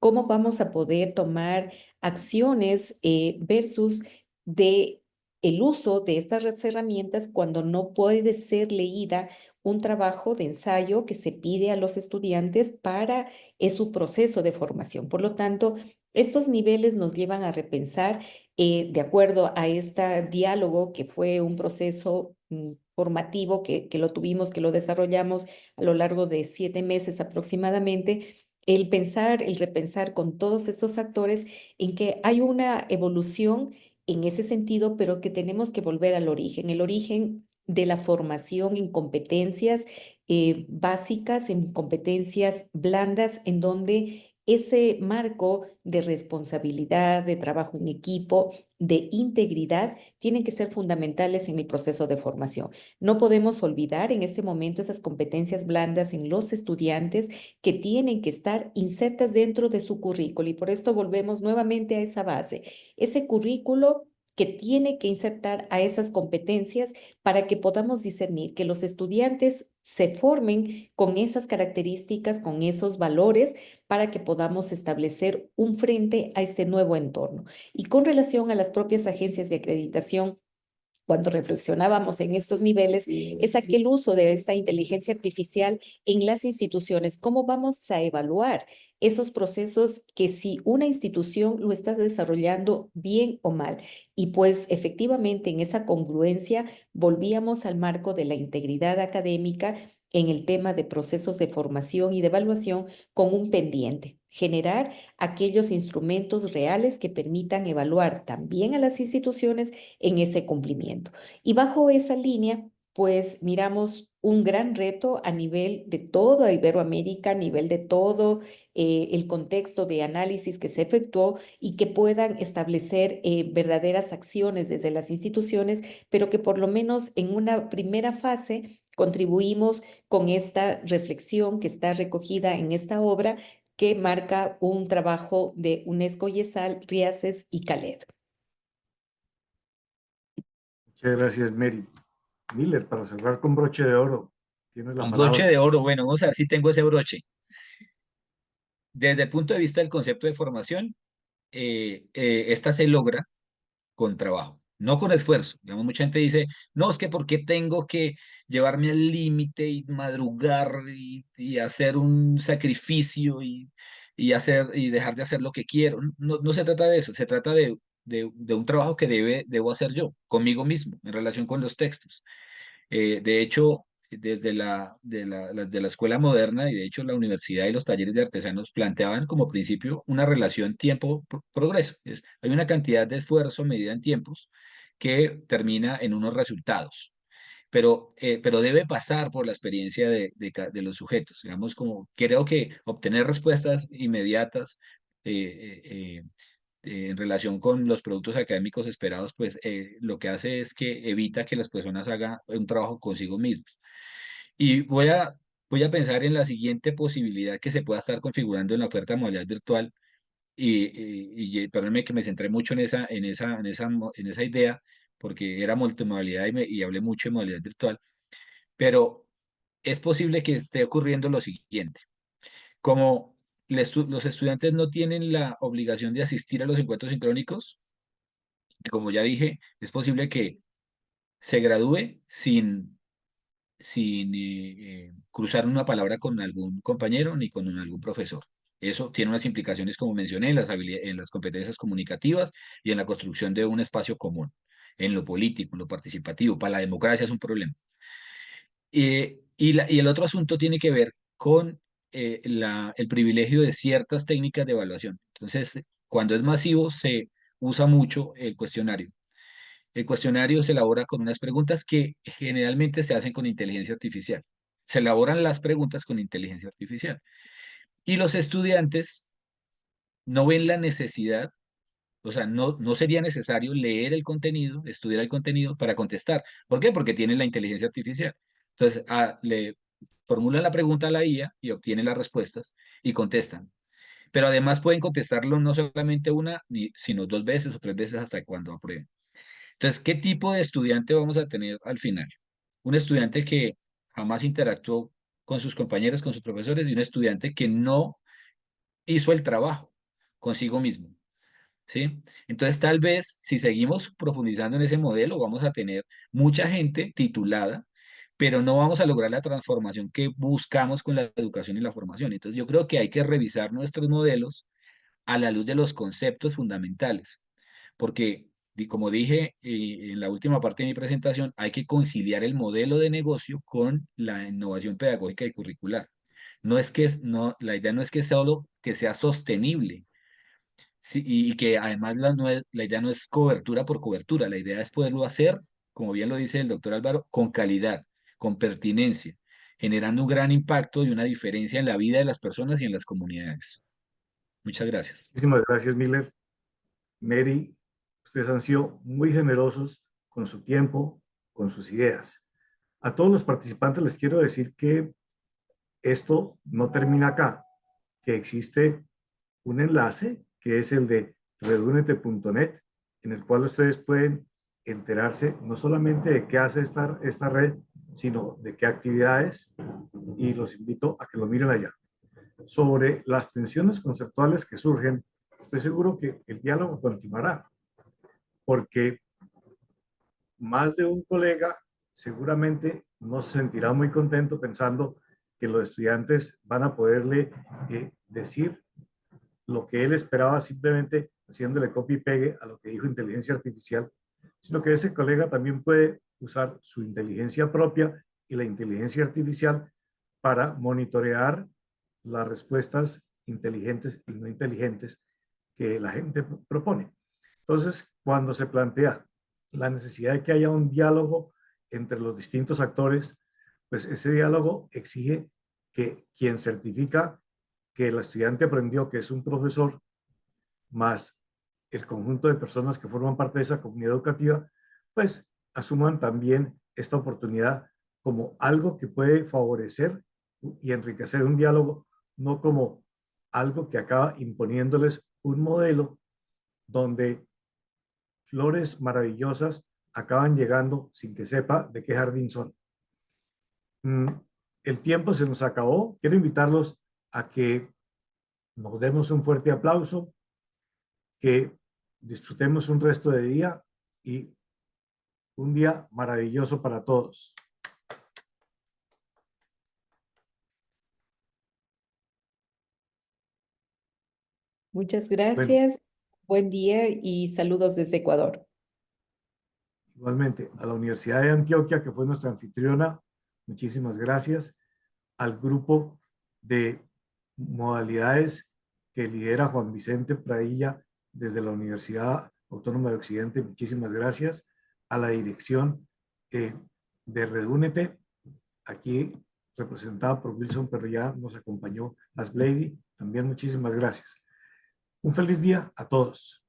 F: ¿Cómo vamos a poder tomar acciones versus de el uso de estas herramientas cuando no puede ser leída un trabajo de ensayo que se pide a los estudiantes para su proceso de formación? Por lo tanto, estos niveles nos llevan a repensar de acuerdo a este diálogo que fue un proceso formativo que lo tuvimos, que lo desarrollamos a lo largo de 7 meses aproximadamente, el pensar, el repensar con todos estos actores en que hay una evolución en ese sentido, pero que tenemos que volver al origen, el origen de la formación en competencias básicas, en competencias blandas, en donde ese marco de responsabilidad, de trabajo en equipo, de integridad, tienen que ser fundamentales en el proceso de formación. No podemos olvidar en este momento esas competencias blandas en los estudiantes que tienen que estar insertas dentro de su currículo. Y por esto volvemos nuevamente a esa base, ese currículo que tiene que insertar a esas competencias para que podamos discernir que los estudiantes se formen con esas características, con esos valores, para que podamos establecer un frente a este nuevo entorno. Y con relación a las propias agencias de acreditación, cuando reflexionábamos en estos niveles, es aquel uso de esta inteligencia artificial en las instituciones. ¿Cómo vamos a evaluar esos procesos que si una institución lo está desarrollando bien o mal? Y pues efectivamente en esa congruencia volvíamos al marco de la integridad académica en el tema de procesos de formación y de evaluación con un pendiente, generar aquellos instrumentos reales que permitan evaluar también a las instituciones en ese cumplimiento. Y bajo esa línea, pues miramos un gran reto a nivel de toda Iberoamérica, a nivel de todo el contexto de análisis que se efectuó y que puedan establecer verdaderas acciones desde las instituciones, pero que por lo menos en una primera fase contribuimos con esta reflexión que está recogida en esta obra que marca un trabajo de UNESCO, YESAL, RIACES y CALED.
C: Muchas gracias, Mary. Miller, para cerrar con broche de oro, tienes la
D: Un broche
C: palabra.
D: de oro, bueno, vamos a ver si tengo ese broche. Desde el punto de vista del concepto de formación, esta se logra con trabajo, no con esfuerzo. Digamos, mucha gente dice, no, es que ¿por qué tengo que llevarme al límite y madrugar y hacer un sacrificio y dejar de hacer lo que quiero? No, no se trata de eso, se trata de un trabajo que debo hacer yo, conmigo mismo, en relación con los textos. De hecho, desde de la escuela moderna y de hecho la universidad y los talleres de artesanos planteaban como principio una relación tiempo-progreso. Hay una cantidad de esfuerzo medida en tiempos que termina en unos resultados, pero debe pasar por la experiencia de los sujetos. Digamos, como creo que obtener respuestas inmediatas en relación con los productos académicos esperados, pues lo que hace es que evita que las personas hagan un trabajo consigo mismos. Y voy a pensar en la siguiente posibilidad que se pueda estar configurando en la oferta de modalidad virtual. Perdónenme que me centré mucho en esa idea, porque era multimodalidad y hablé mucho de modalidad virtual, pero es posible que esté ocurriendo lo siguiente. Como los estudiantes no tienen la obligación de asistir a los encuentros sincrónicos, como ya dije, es posible que se gradúe sin cruzar una palabra con algún compañero ni con algún profesor. Eso tiene unas implicaciones, como mencioné, en las competencias comunicativas y en la construcción de un espacio común, en lo político, en lo participativo. Para la democracia es un problema. Y el otro asunto tiene que ver con el privilegio de ciertas técnicas de evaluación. Entonces, cuando es masivo, se usa mucho el cuestionario. El cuestionario se elabora con unas preguntas que generalmente se hacen con inteligencia artificial. Se elaboran las preguntas con inteligencia artificial. Y los estudiantes no ven la necesidad, o sea, no sería necesario leer el contenido, estudiar el contenido para contestar. ¿Por qué? Porque tienen la inteligencia artificial. Entonces, le formulan la pregunta a la IA y obtienen las respuestas y contestan. Pero además pueden contestarlo no solamente una, sino 2 veces o 3 veces hasta cuando aprueben. Entonces, ¿qué tipo de estudiante vamos a tener al final? Un estudiante que jamás interactuó con sus compañeros, con sus profesores, y un estudiante que no hizo el trabajo consigo mismo, ¿sí? Entonces, tal vez, si seguimos profundizando en ese modelo, vamos a tener mucha gente titulada, pero no vamos a lograr la transformación que buscamos con la educación y la formación. Entonces, yo creo que hay que revisar nuestros modelos a la luz de los conceptos fundamentales, porque, como dije en la última parte de mi presentación, hay que conciliar el modelo de negocio con la innovación pedagógica y curricular. La idea no es que solo que sea sostenible, sí, y que además la idea no es cobertura por cobertura, la idea es poderlo hacer, como bien lo dice el doctor Álvaro, con calidad, con pertinencia, generando un gran impacto y una diferencia en la vida de las personas y en las comunidades. Muchas gracias.
C: Muchísimas gracias, Miller. Mary, ustedes han sido muy generosos con su tiempo, con sus ideas. A todos los participantes les quiero decir que esto no termina acá, que existe un enlace que es el de redúnete.net, en el cual ustedes pueden enterarse no solamente de qué hace esta red, sino de qué actividades, y los invito a que lo miren allá. Sobre las tensiones conceptuales que surgen, estoy seguro que el diálogo continuará, porque más de un colega seguramente no se sentirá muy contento pensando que los estudiantes van a poderle decir lo que él esperaba simplemente haciéndole copy y pegue a lo que dijo inteligencia artificial, sino que ese colega también puede usar su inteligencia propia y la inteligencia artificial para monitorear las respuestas inteligentes y no inteligentes que la gente propone. Entonces, cuando se plantea la necesidad de que haya un diálogo entre los distintos actores, pues ese diálogo exige que quien certifica que el estudiante aprendió, que es un profesor, más el conjunto de personas que forman parte de esa comunidad educativa, pues asuman también esta oportunidad como algo que puede favorecer y enriquecer un diálogo, no como algo que acaba imponiéndoles un modelo donde flores maravillosas acaban llegando sin que sepa de qué jardín son. El tiempo se nos acabó. Quiero invitarlos a que nos demos un fuerte aplauso, que disfrutemos un resto de día y un día maravilloso para todos.
F: Muchas
C: Bueno,
F: gracias. Buen día y saludos desde Ecuador.
C: igualmente a la Universidad de Antioquia, que fue nuestra anfitriona, muchísimas gracias. Al grupo de modalidades que lidera Juan Vicente Pradilla desde la Universidad Autónoma de Occidente, muchísimas gracias. A la dirección de Redúnete, aquí representada por Wilson, pero ya nos acompañó Asblady, también muchísimas gracias. Un feliz día a todos.